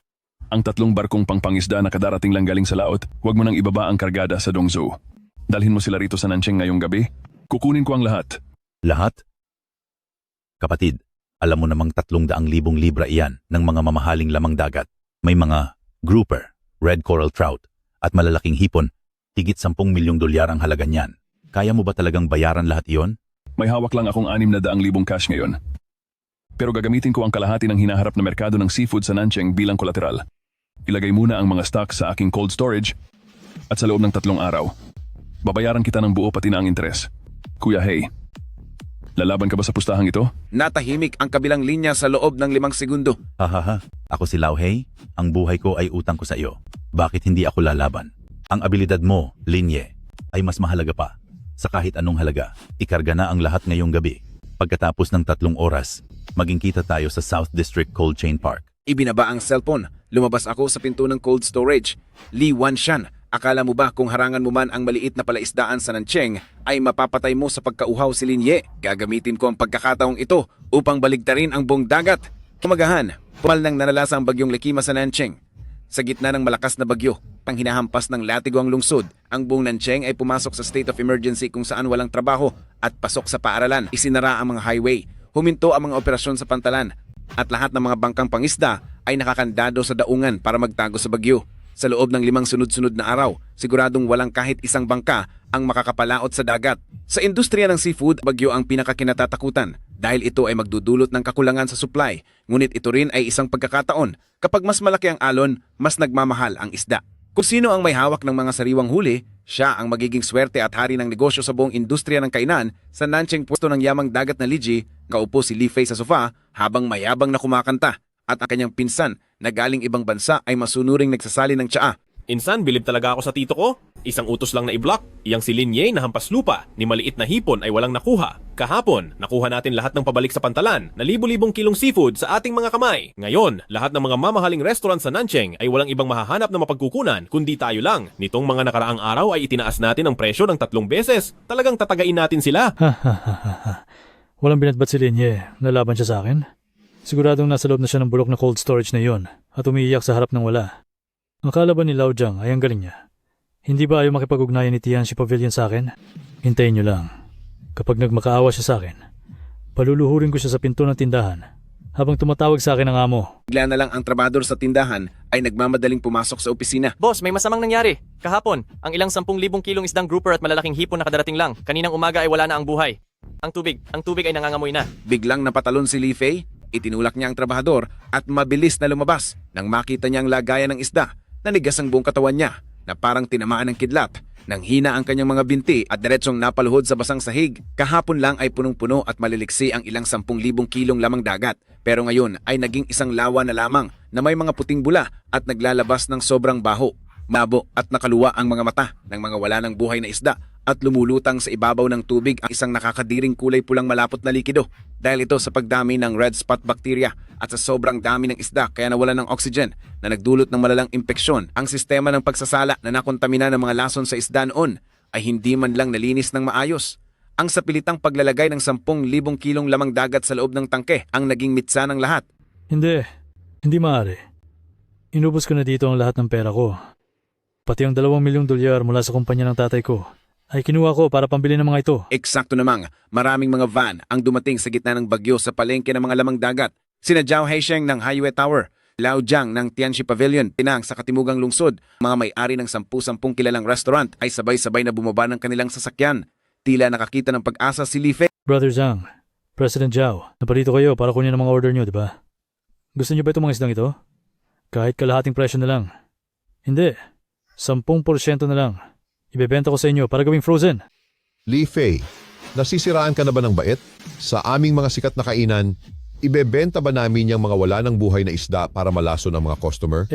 Ang 3 barkong pangpangisda na kadarating lang galing sa laot, huwag mo nang ibaba ang kargada sa Dongzhou. Dalhin mo sila rito sa Nancheng ngayong gabi. Kukunin ko ang lahat. Lahat? Kapatid, alam mo namang 300,000 libra iyan ng mga mamahaling lamang dagat. May mga grouper, red coral trout, at malalaking hipon. Higit 10 milyong dolyar ang halaga niyan. Kaya mo ba talagang bayaran lahat iyon? May hawak lang akong 600,000 cash ngayon. Pero gagamitin ko ang kalahati ng hinaharap na merkado ng seafood sa Nancheng bilang kolateral. Ilagay muna ang mga stock sa aking cold storage at sa loob ng 3 araw, babayaran kita ng buo pati na ang interes. Kuya Hei, lalaban ka ba sa pustahang ito? Natahimik ang kabilang linya sa loob ng 5 segundo. Hahaha, ako si Lao Hei. Ang buhay ko ay utang ko sa iyo. Bakit hindi ako lalaban? Ang abilidad mo, Linye, ay mas mahalaga pa. Sa kahit anong halaga, ikarga na ang lahat ngayong gabi. Pagkatapos ng 3 oras, maging kita tayo sa South District Cold Chain Park. Ibinaba ang cellphone. Lumabas ako sa pinto ng cold storage. Li Wanshan, akala mo ba kung harangan mo man ang maliit na palaisdaan sa Nancheng ay mapapatay mo sa pagkauhaw si Linye? Gagamitin ko ang pagkakataong ito upang baligtarin ang buong dagat. Kumagahan, pumal nang nanalasa ang bagyong Lekima sa Nancheng. Sa gitna ng malakas na bagyo, pang hinahampas ng latigo ang lungsod, ang buong Nancheng ay pumasok sa state of emergency kung saan walang trabaho at pasok sa paaralan. Isinara ang mga highway, huminto ang mga operasyon sa pantalan, at lahat ng mga bangkang pangisda ay nakakandado sa daungan para magtago sa bagyo. Sa loob ng 5 sunod-sunod na araw, siguradong walang kahit isang bangka ang makakapalaot sa dagat. Sa industriya ng seafood, bagyo ang pinakakinatatakutan dahil ito ay magdudulot ng kakulangan sa supply. Ngunit ito rin ay isang pagkakataon. Kapag mas malaki ang alon, mas nagmamahal ang isda. Kung sino ang may hawak ng mga sariwang huli, siya ang magiging swerte at hari ng negosyo sa buong industriya ng kainan. Sa Nancheng pwesto ng yamang dagat na Liji, kaupo si Li Fei sa sofa habang mayabang na kumakanta. At ang kanyang pinsan na galing ibang bansa ay masunuring nagsasali ng tsaa. Insan, bilib talaga ako sa tito ko. Isang utos lang na i-block. Iyang si Linye na hampas lupa ni maliit na hipon ay walang nakuha. Kahapon, nakuha natin lahat ng pabalik sa pantalan na libo-libong kilong seafood sa ating mga kamay. Ngayon, lahat ng mga mamahaling restaurant sa Nancheng ay walang ibang mahahanap na mapagkukunan kundi tayo lang. Nitong mga nakaraang araw ay itinaas natin ang presyo ng 3 beses. Talagang tatagain natin sila. Walang binatbat si Linye. Nalaban siya sa akin. Siguradong nasa loob na siya ng bulok na cold storage na iyon at umiiyak sa harap ng wala. Ang kalaban ni Lao Jiang ay ang galing niya. Hindi ba ayaw makipag-ugnayan ni Tianxi Pavilion sa akin? Hintayin niyo lang. Kapag nagmakaawa siya sa akin, paluluhurin ko siya sa pinto ng tindahan habang tumatawag sa akin ang amo. Bigla na lang ang trabador sa tindahan ay nagmamadaling pumasok sa opisina. Boss, may masamang nangyari. Kahapon, ang ilang 10,000 kilong isdang grouper at malalaking hipon na kadarating lang. Kaninang umaga ay wala na ang buhay. Ang tubig ay nangangamoy na. Biglang napatalon si Li Fei, itinulak niya ang trabahador at mabilis na lumabas nang makita niya ang lagayan ng isda. Nanigas ang buong katawan niya na parang tinamaan ng kidlat. Nang hina ang kanyang mga binti at diretsong napaluhod sa basang sahig. Kahapon lang ay punong-puno at maliliksi ang ilang 10,000 kilong lamang dagat. Pero ngayon ay naging isang lawa na lamang na may mga puting bula at naglalabas ng sobrang baho. Mabo at nakaluwa ang mga mata ng mga wala ng buhay na isda at lumulutang sa ibabaw ng tubig ang isang nakakadiring kulay pulang malapot na likido. Dahil ito sa pagdami ng red spot bacteria at sa sobrang dami ng isda kaya nawalan ng oxygen na nagdulot ng malalang impeksyon. Ang sistema ng pagsasala na nakontamina ng mga lason sa isda noon ay hindi man lang nalinis ng maayos. Ang sapilitang paglalagay ng 10,000 kilong lamang dagat sa loob ng tangke ang naging mitsa ng lahat. Hindi maaari. Inubos ko na dito ang lahat ng pera ko. Pati ang $2 milyong mula sa kumpanya ng tatay ko ay kinuha ko para pambili ng mga ito. Eksakto namang, maraming mga van ang dumating sa gitna ng bagyo sa palengke ng mga lamang dagat. Sina Zhao Haisheng ng Highway Tower, Lao Jiang ng Tianxi Pavilion, Pinang sa Katimugang Lungsod, mga may-ari ng 10 kilalang restaurant ay sabay-sabay na bumaba ng kanilang sasakyan. Tila nakakita ng pag-asa si Li Fei. Brother Zhang, President Zhao, naparito kayo para kunin ang mga order niyo, di ba? Gusto niyo ba itong mga isdang ito? Kahit kalahating presyo na lang. Hindi, 10% na lang. Ibebenta ko sa inyo para gawing frozen. Li Fei, nasisiraan ka na ba ng bait? Sa aming mga sikat na kainan, ibebenta ba namin yung mga wala ng buhay na isda para malaso ng mga customer?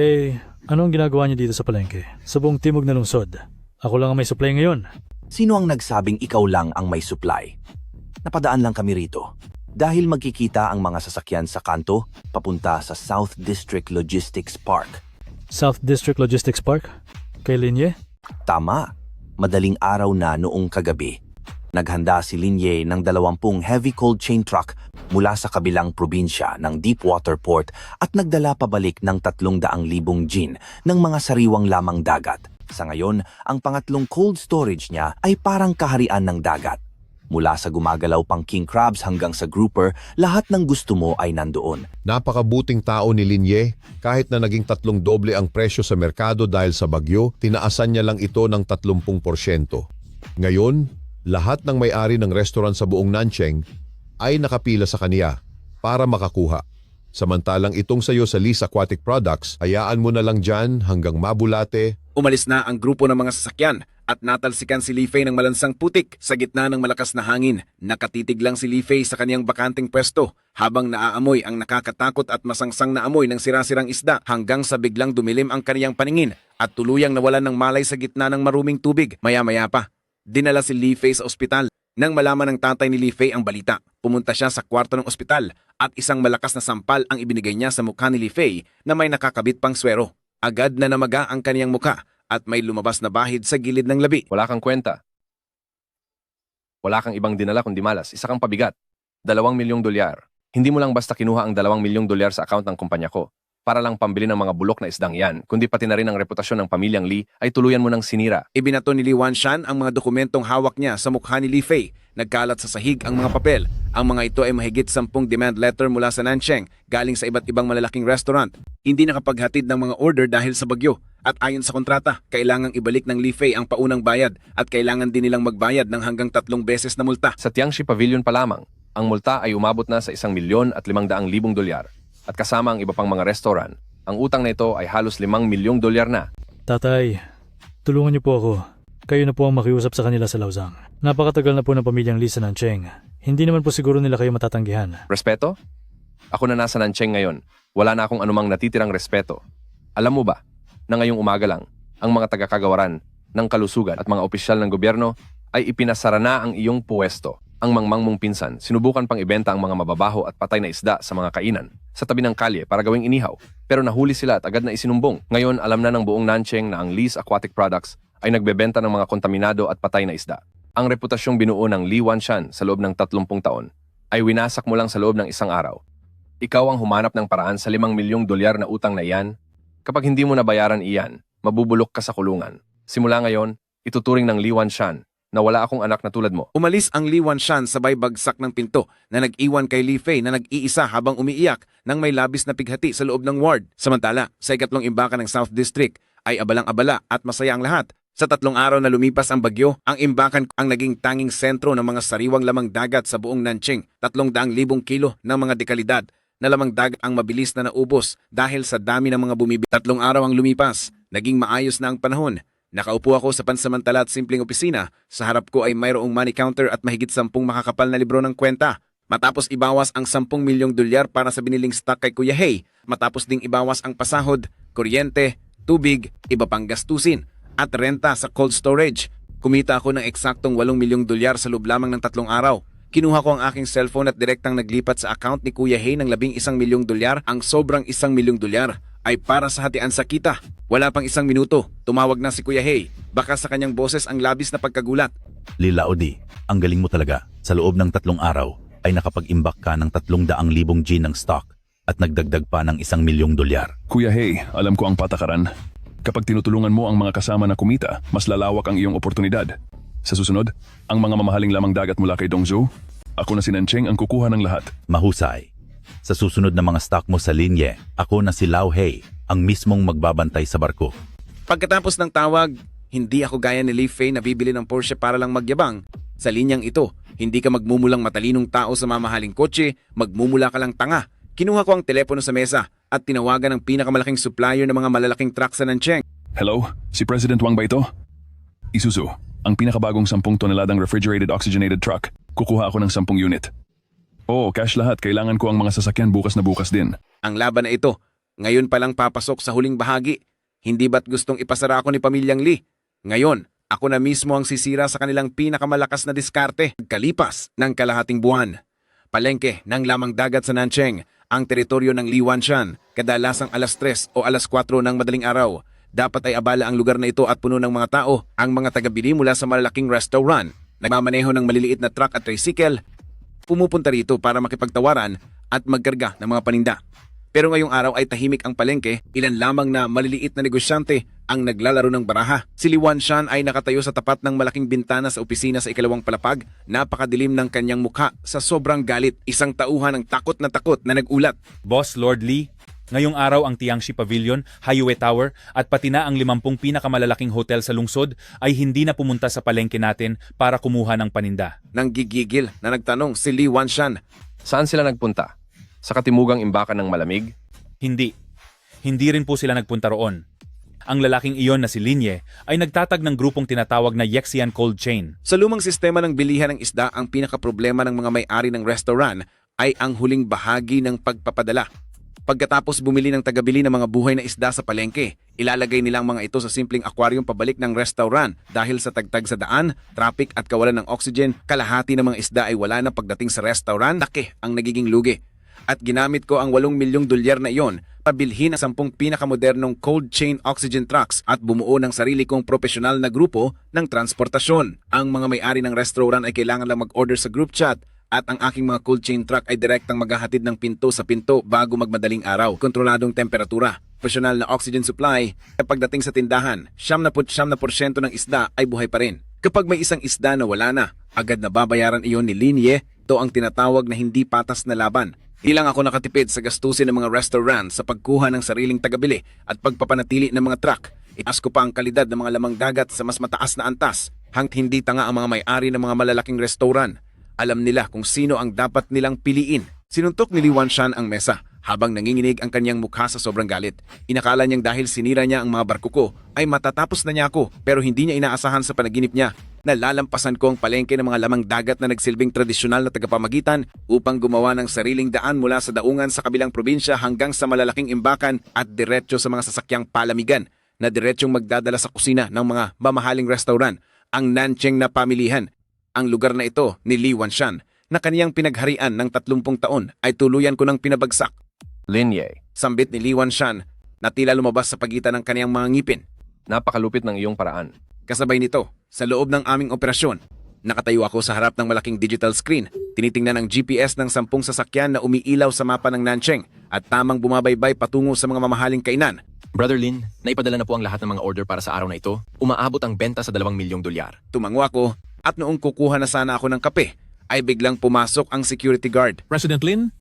Ano ang ginagawa niyo dito sa palengke? Sa buong timog na lungsod. Ako lang ang may supply ngayon. Sino ang nagsabing ikaw lang ang may supply? Napadaan lang kami rito. Dahil magkikita ang mga sasakyan sa kanto, papunta sa South District Logistics Park. South District Logistics Park? Kay Linye? Tama. Madaling araw na noong kagabi. Naghanda si Linye ng 20 heavy cold chain truck mula sa kabilang probinsya ng Deepwater Port at nagdala pabalik ng 300,000 gin ng mga sariwang lamang dagat. Sa ngayon, ang pangatlong cold storage niya ay parang kaharian ng dagat. Mula sa gumagalaw pang king crabs hanggang sa grouper, lahat ng gusto mo ay nandoon. Napakabuting tao ni Linye, kahit na naging 3 doble ang presyo sa merkado dahil sa bagyo, tinaasan niya lang ito ng 30%. Ngayon, lahat ng may-ari ng restaurant sa buong Nancheng ay nakapila sa kaniya para makakuha. Samantalang itong sayo sa Lee's Aquatic Products, hayaan mo na lang dyan hanggang mabulate. Umalis na ang grupo ng mga sasakyan at natalsikan si Li Fei ng malansang putik sa gitna ng malakas na hangin. Nakatitig lang si Li Fei sa kaniyang bakanting pwesto habang naaamoy ang nakakatakot at masangsang na amoy ng sirasirang isda hanggang sa biglang dumilim ang kaniyang paningin at tuluyang nawalan ng malay sa gitna ng maruming tubig. Maya-maya pa, dinala si Li Fei sa ospital. Nang malaman ng tatay ni Li Fei ang balita, pumunta siya sa kwarto ng ospital at isang malakas na sampal ang ibinigay niya sa mukha ni Li Fei na may nakakabit pang swero. Agad na namaga ang kaniyang mukha at may lumabas na bahid sa gilid ng labi. Wala kang kwenta. Wala kang ibang dinala kundi malas. Isa kang pabigat. $2 milyong. Hindi mo lang basta kinuha ang $2 milyong sa account ng kumpanya ko para lang pambili ng mga bulok na isdang yan, kundi pati na rin ang reputasyon ng pamilyang Lee ay tuluyan mo ng sinira. Ibinato ni Li Wanshan ang mga dokumentong hawak niya sa mukha ni Li Fei. Nagkalat sa sahig ang mga papel. Ang mga ito ay mahigit 10 demand letter mula sa Nancheng galing sa iba't ibang malalaking restaurant. Hindi nakapaghatid ng mga order dahil sa bagyo. At ayon sa kontrata, kailangang ibalik ng Li Fei ang paunang bayad at kailangan din nilang magbayad ng hanggang 3 beses na multa. Sa Tianxi Pavilion pa lamang, ang multa ay umabot na sa $1,500,000 at kasama ang iba pang mga restaurant. Ang utang na ito ay halos $5 milyong na. Tatay, tulungan niyo po ako. Kayo na po ang makiusap sa kanila sa Laozang. Napakatagal na po ng pamilyang Lee sa Nancheng. Hindi naman po siguro nila kayo matatanggihan. Respeto? Ako na nasa Nancheng ngayon. Wala na akong anumang natitirang respeto. Alam mo ba, na ngayong umaga lang, ang mga taga-kagawaran ng kalusugan at mga opisyal ng gobyerno ay ipinasara na ang iyong puwesto. Ang mangmang mong pinsan, sinubukan pang ibenta ang mga mababaho at patay na isda sa mga kainan sa tabi ng kalye para gawing inihaw. Pero nahuli sila at agad na isinumbong. Ngayon, alam na ng buong Nancheng na ang Lee's Aquatic Products ay nagbebenta ng mga kontaminado at patay na isda. Ang reputasyong binuo ng Li Wanshan sa loob ng 30 taon ay winasak mo lang sa loob ng isang araw. Ikaw ang humanap ng paraan sa $5 milyong na utang na iyan. Kapag hindi mo nabayaran iyan, mabubulok ka sa kulungan. Simula ngayon, ituturing ng Li Wanshan na wala akong anak na tulad mo. Umalis ang Li Wanshan sabay bagsak ng pinto na nag-iwan kay Li Fei na nag-iisa habang umiiyak nang may labis na pighati sa loob ng ward. Samantala, sa ikatlong imbakan ng South District ay abalang-abala at masaya ang lahat. Sa 3 araw na lumipas ang bagyo, ang imbakan ang naging tanging sentro ng mga sariwang lamang dagat sa buong Nanching. 300,000 kilo ng mga dekalidad na lamang dagat ang mabilis na naubos dahil sa dami ng mga bumibili. 3 araw ang lumipas, naging maayos na ang panahon. Nakaupo ako sa pansamantala at simpleng opisina. Sa harap ko ay mayroong money counter at mahigit 10 makakapal na libro ng kwenta. Matapos ibawas ang 10 milyong dolyar para sa biniling stock kay Kuya Hey, matapos ding ibawas ang pasahod, kuryente, tubig, iba pang gastusin, at renta sa cold storage. Kumita ako ng eksaktong 8 milyong dolyar sa loob lamang ng 3 araw. Kinuha ko ang aking cellphone at direktang naglipat sa account ni Kuya Hey ng 11 milyong dolyar. Ang sobrang 1 milyong dolyar ay para sa hatian sa kita. Wala pang 1 minuto, tumawag na si Kuya Hey. Baka sa kanyang boses ang labis na pagkagulat. Lila Odi, ang galing mo talaga. Sa loob ng 3 araw ay nakapag-imbak ka ng 300,000 G ng stock at nagdagdag pa ng 1 milyong dolyar. Kuya Hey, alam ko ang patakaran. Kapag tinutulungan mo ang mga kasama na kumita, mas lalawak ang iyong oportunidad. Sa susunod, ang mga mamahaling lamang dagat mula kay Dongzhou, ako na si Nancheng ang kukuha ng lahat. Mahusay. Sa susunod na mga stock mo sa linye, ako na si Lao Hei, ang mismong magbabantay sa barko. Pagkatapos ng tawag, hindi ako gaya ni Li Fei na bibili ng Porsche para lang magyabang. Sa linyang ito, hindi ka magmumulang matalinong tao sa mamahaling kotse, magmumula ka lang tanga. Kinuha ko ang telepono sa mesa at tinawagan ng pinakamalaking supplier ng mga malalaking truck sa Nancheng. Hello, si President Wang ba ito? Isuzu, ang pinakabagong 10 toneladang refrigerated oxygenated truck. Kukuha ako ng 10 unit. Oo, cash lahat. Kailangan ko ang mga sasakyan bukas na bukas din. Ang laban na ito, ngayon pa lang papasok sa huling bahagi. Hindi ba't gustong ipasara ako ni Pamilyang Lee? Ngayon, ako na mismo ang sisira sa kanilang pinakamalakas na diskarte. Kalipas ng kalahating buwan. Palengke ng lamang dagat sa Nancheng, ang teritoryo ng Li Wanshan, kadalasang alas 3 o alas 4 ng madaling araw. Dapat ay abala ang lugar na ito at puno ng mga tao. Ang mga tagabili mula sa malalaking restaurant, nagmamaneho ng maliliit na truck at tricycle, pumupunta rito para makipagtawaran at magkarga ng mga paninda. Pero ngayong araw ay tahimik ang palengke, ilan lamang na maliliit na negosyante ang naglalaro ng baraha. Si Li Wanshan ay nakatayo sa tapat ng malaking bintana sa opisina sa ikalawang palapag, napakadilim ng kanyang mukha sa sobrang galit, isang tauhan ng takot na nagulat. Boss Lord Lee, ngayong araw ang Tiangshi Pavilion, Highway Tower at pati na ang 50 pinakamalalaking hotel sa lungsod ay hindi na pumunta sa palengke natin para kumuha ng paninda. Nang gigigil na nagtanong si Li Wanshan. Saan sila nagpunta? Sa katimugang imbakan ng malamig? Hindi. Hindi rin po sila nagpunta roon. Ang lalaking iyon na si Linye ay nagtatag ng grupong tinatawag na Yexian Cold Chain. Sa lumang sistema ng bilihan ng isda, ang pinakaproblema ng mga may-ari ng restaurant ay ang huling bahagi ng pagpapadala. Pagkatapos bumili ng tagabili ng mga buhay na isda sa palengke, ilalagay nilang mga ito sa simpleng aquarium pabalik ng restaurant dahil sa tagtag sa daan, traffic at kawalan ng oxygen, kalahati ng mga isda ay wala na pagdating sa restaurant. Laki ang nagiging lugi. At ginamit ko ang 8 milyong dolyar na iyon pabilhin ang 10 pinakamodernong cold chain oxygen trucks at bumuo ng sarili kong profesional na grupo ng transportasyon. Ang mga may-ari ng restaurant ay kailangan lang mag-order sa group chat at ang aking mga cold chain truck ay direktang maghahatid ng pinto sa pinto bago magmadaling araw. Kontroladong temperatura, profesional na oxygen supply. At pagdating sa tindahan, 99% ng isda ay buhay pa rin. Kapag may isang isda na wala na, agad na babayaran iyon ni Linye. Ito ang tinatawag na hindi patas na laban. Di lang ako nakatipid sa gastusin ng mga restaurant sa pagkuha ng sariling tagabili at pagpapanatili ng mga truck. Itaas ko pa ang kalidad ng mga lamang dagat sa mas mataas na antas. Hanggang hindi tanga ang mga may-ari ng mga malalaking restaurant. Alam nila kung sino ang dapat nilang piliin. Sinuntok ni Li Wanshan ang mesa habang nanginginig ang kanyang mukha sa sobrang galit. Inakala niyang dahil sinira niya ang mga barko ko ay matatapos na niya ako, pero hindi niya inaasahan sa panaginip niya. Nalalampasan ko ang palengke ng mga lamang dagat na nagsilbing tradisyonal na tagapamagitan upang gumawa ng sariling daan mula sa daungan sa kabilang probinsya hanggang sa malalaking imbakan at diretso sa mga sasakyang palamigan na diretsyong magdadala sa kusina ng mga mamahaling restaurant, ang Nancheng na pamilihan. Ang lugar na ito ni Li Wanshan na kaniyang pinagharian ng 30 taon ay tuluyan ko ng pinabagsak. Linye, Sambit ni Li Wanshan na tila lumabas sa pagitan ng kaniyang mga ngipin. napakalupit ng iyong paraan. Kasabay nito, sa loob ng aming operasyon, nakatayo ako sa harap ng malaking digital screen. Tinitingnan ang GPS ng 10 sasakyan na umiilaw sa mapa ng Nancheng at tamang bumabaybay patungo sa mga mamahaling kainan. Brother Lin, naipadala na po ang lahat ng mga order para sa araw na ito. Umaabot ang benta sa 2 milyong dolyar. Tumango ako at noong kukuha na sana ako ng kape, ay biglang pumasok ang security guard. President Lin,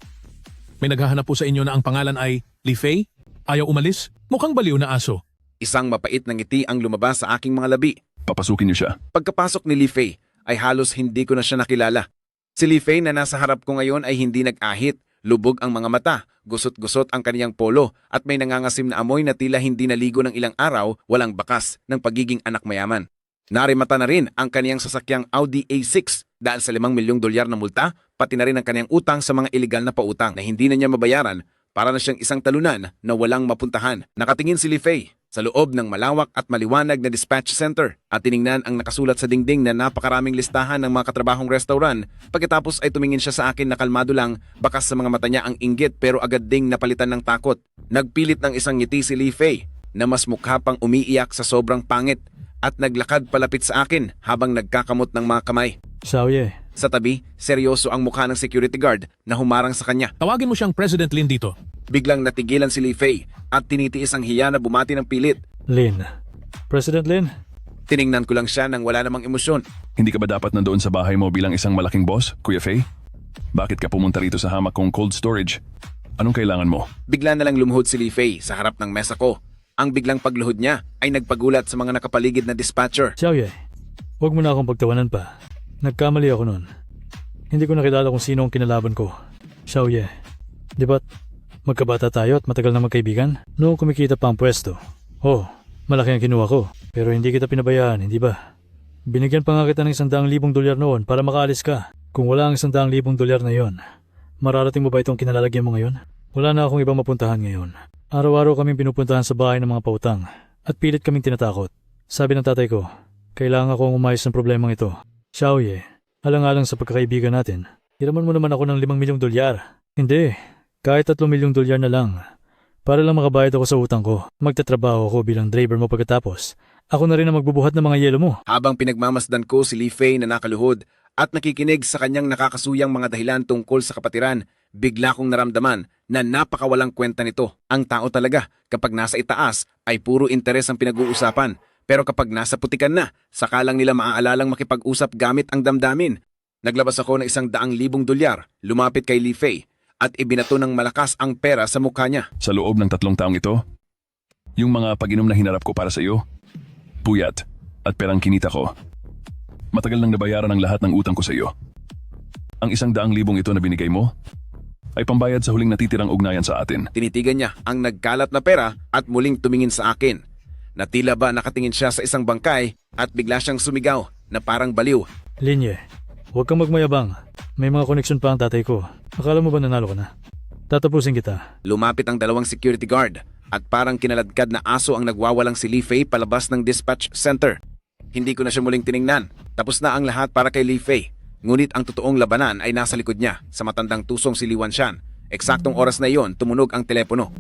may naghahanap po sa inyo na ang pangalan ay Li Fei. Ayaw umalis? Mukhang baliw na aso. Isang mapait na ngiti ang lumabas sa aking mga labi. Papasukin niyo siya. Pagkapasok ni Li Fei, ay halos hindi ko na siya nakilala. Si Li Fei na nasa harap ko ngayon ay hindi nag-ahit, lubog ang mga mata, gusot-gusot ang kaniyang polo at may nangangasim na amoy na tila hindi naligo ng ilang araw, walang bakas ng pagiging anak mayaman. Narimata na rin ang kaniyang sasakyang Audi A6 dahil sa 5 milyong dolyar na multa, pati na rin ang kaniyang utang sa mga iligal na pautang na hindi na niya mabayaran para na siyang isang talunan na walang mapuntahan. Nakatingin si Li Fei sa loob ng malawak at maliwanag na dispatch center at tiningnan ang nakasulat sa dingding na napakaraming listahan ng mga katrabahong restaurant. Pagkatapos ay tumingin siya sa akin na kalmado lang, bakas sa mga mata niya ang inggit pero agad ding napalitan ng takot. Nagpilit ng isang ngiti si Li Fei na mas mukha pang umiiyak sa sobrang pangit at naglakad palapit sa akin habang nagkakamot ng mga kamay. Xiaoye, Sa tabi, seryoso ang mukha ng security guard na humarang sa kanya. Tawagin mo siyang President Lin dito. Biglang natigilan si Li Fei at tinitiis ang hiya na bumati ng pilit. Lin. President Lin? Tiningnan ko lang siya nang wala namang emosyon. Hindi ka ba dapat nandoon sa bahay mo bilang isang malaking boss, Kuya Fei? Bakit ka pumunta rito sa hamak kong cold storage? Anong kailangan mo? Bigla na lang lumuhod si Li Fei sa harap ng mesa ko. Ang biglang pagluhod niya ay nagpagulat sa mga nakapaligid na dispatcher. Xiaoye, huwag mo na akong pagtawanan pa. Nagkamali ako noon. Hindi ko nakilala kung sino ang kinalaban ko. Xiaoye, di ba't magkabata tayo at matagal na magkaibigan? Noong kumikita pa ang pwesto. Oh, malaki ang kinuha ko. Pero hindi kita pinabayaan, hindi ba? Binigyan pa nga kita ng 100,000 dolyar noon para makaalis ka. Kung wala ang 100,000 dolyar na yon, mararating mo ba itong kinalalagyan mo ngayon? Wala na akong ibang mapuntahan ngayon. Araw-araw kaming pinupuntahan sa bahay ng mga pautang at pilit kaming tinatakot. Sabi ng tatay ko, kailangan akong umayos ng problemang ito. Xiaoye, alang-alang sa pagkakaibigan natin, hiraman mo naman ako ng 5 milyong dolyar. Hindi, kahit 3 milyong dolyar na lang. Para lang makabayad ako sa utang ko. Magtatrabaho ako bilang driver mo pagkatapos. Ako na rin ang magbubuhat ng mga yelo mo. Habang pinagmamasdan ko si Li Fei na nakaluhod at nakikinig sa kanyang nakakasuyang mga dahilan tungkol sa kapatiran, bigla kong naramdaman na napakawalang kwenta nito. Ang tao talaga, kapag nasa itaas, ay puro interes ang pinag-uusapan. Pero kapag nasa putikan na, saka lang nila maaalalang makipag-usap gamit ang damdamin. Naglabas ako ng 100,000 dolyar, lumapit kay Li Fei, at ibinato ng malakas ang pera sa mukha niya. Sa loob ng 3 taong ito, yung mga pag-inom na hinarap ko para sa iyo, puyat at perang kinita ko, matagal nang nabayaran ang lahat ng utang ko sa iyo. Ang 100,000 ito na binigay mo, ay pambayad sa huling natitirang ugnayan sa atin. Tinitigan niya ang nagkalat na pera at muling tumingin sa akin. Na tila ba nakatingin siya sa isang bangkay at bigla siyang sumigaw na parang baliw. Linye, huwag kang magmayabang. May mga koneksyon pa ang tatay ko. Akala mo ba nanalo ka na? Tatapusin kita. Lumapit ang 2 security guard at parang kinaladkad na aso ang nagwawalang si Li Fei palabas ng dispatch center. Hindi ko na siya muling tiningnan. Tapos na ang lahat para kay Li Fei. Ngunit ang totoong labanan ay nasa likod niya sa matandang tusong si Li Wanshan. Eksaktong oras na iyon, tumunog ang telepono.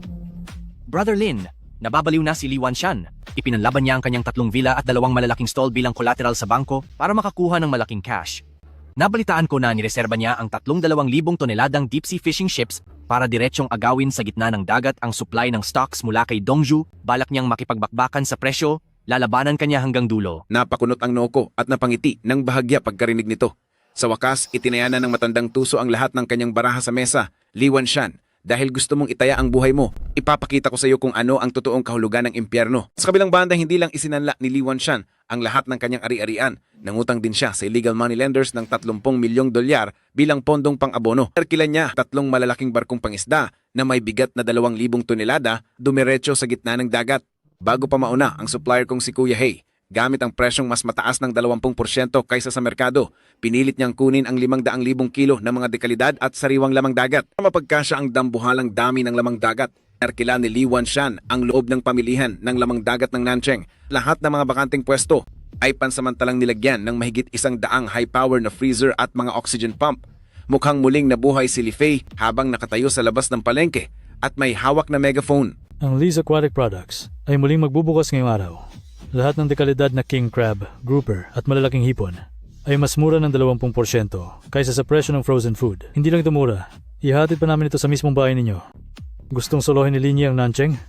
Brother Lin, nababaliw na si Li Wanshan. Ipinanlaban niya ang kanyang 3 villa at 2 malalaking stall bilang collateral sa bangko para makakuha ng malaking cash. Nabalitaan ko na nireserba niya ang 32,000 toneladang deep-sea fishing ships para diretsyong agawin sa gitna ng dagat ang supply ng stocks mula kay Dongju. Balak niyang makipagbakbakan sa presyo, lalabanan kanya hanggang dulo. Napakunot ang noo ko at napangiti ng bahagya pagkarinig nito. Sa wakas, itinaya na ng matandang tuso ang lahat ng kanyang baraha sa mesa. Li Wanshan, dahil gusto mong itaya ang buhay mo, ipapakita ko sa iyo kung ano ang totoong kahulugan ng impyerno. Sa kabilang banda, hindi lang isinanla ni Li Wanshan ang lahat ng kanyang ari-arian. Nangutang din siya sa illegal moneylenders ng 30 milyong dolyar bilang pondong pang-abono. Terkilan niya 3 malalaking barkong pangisda na may bigat na 2,000 tonelada dumiretso sa gitna ng dagat. Bago pa mauna ang supplier kong si Kuya Hei, gamit ang presyong mas mataas ng 20% kaysa sa merkado, pinilit niyang kunin ang 500,000 kilo ng mga dekalidad at sariwang lamang dagat. Mapagkasya ang dambuhalang dami ng lamang dagat. Terkila ni Li Wanshan ang loob ng pamilihan ng lamang dagat ng Nancheng. Lahat ng mga bakanting pwesto ay pansamantalang nilagyan ng mahigit 100 high-power na freezer at mga oxygen pump. Mukhang muling nabuhay si Li Fei habang nakatayo sa labas ng palengke at may hawak na megaphone. Ang Lee's Aquatic Products ay muling magbubukas ngayong araw. Lahat ng dekalidad na king crab, grouper at malalaking hipon ay mas mura ng 20% kaysa sa presyo ng frozen food. Hindi lang ito mura, ihatid pa namin ito sa mismong bahay ninyo. Gustong solohin ni Linye ang Nancheng?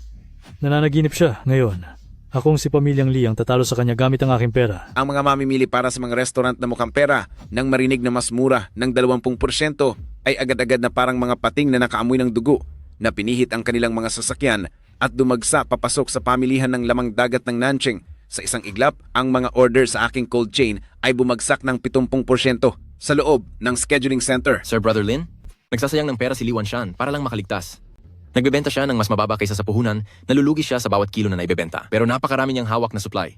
Nananaginip siya ngayon. Akong si Pamilyang Lee ang tatalo sa kanya gamit ang aking pera. Ang mga mamimili para sa mga restaurant na mukhang pera nang marinig na mas mura ng 20% ay agad-agad na parang mga pating na nakaamoy ng dugo na pinihit ang kanilang mga sasakyan at dumagsa papasok sa pamilihan ng lamang dagat ng Nanching. Sa isang iglap, ang mga order sa aking cold chain ay bumagsak ng 70% sa loob ng scheduling center. Sir Brother Lin, nagsasayang ng pera si Li Wanshan para lang makaligtas. Nagbebenta siya ng mas mababa kaysa sa puhunan, nalulugi siya sa bawat kilo na naibebenta. Pero napakarami niyang hawak na supply.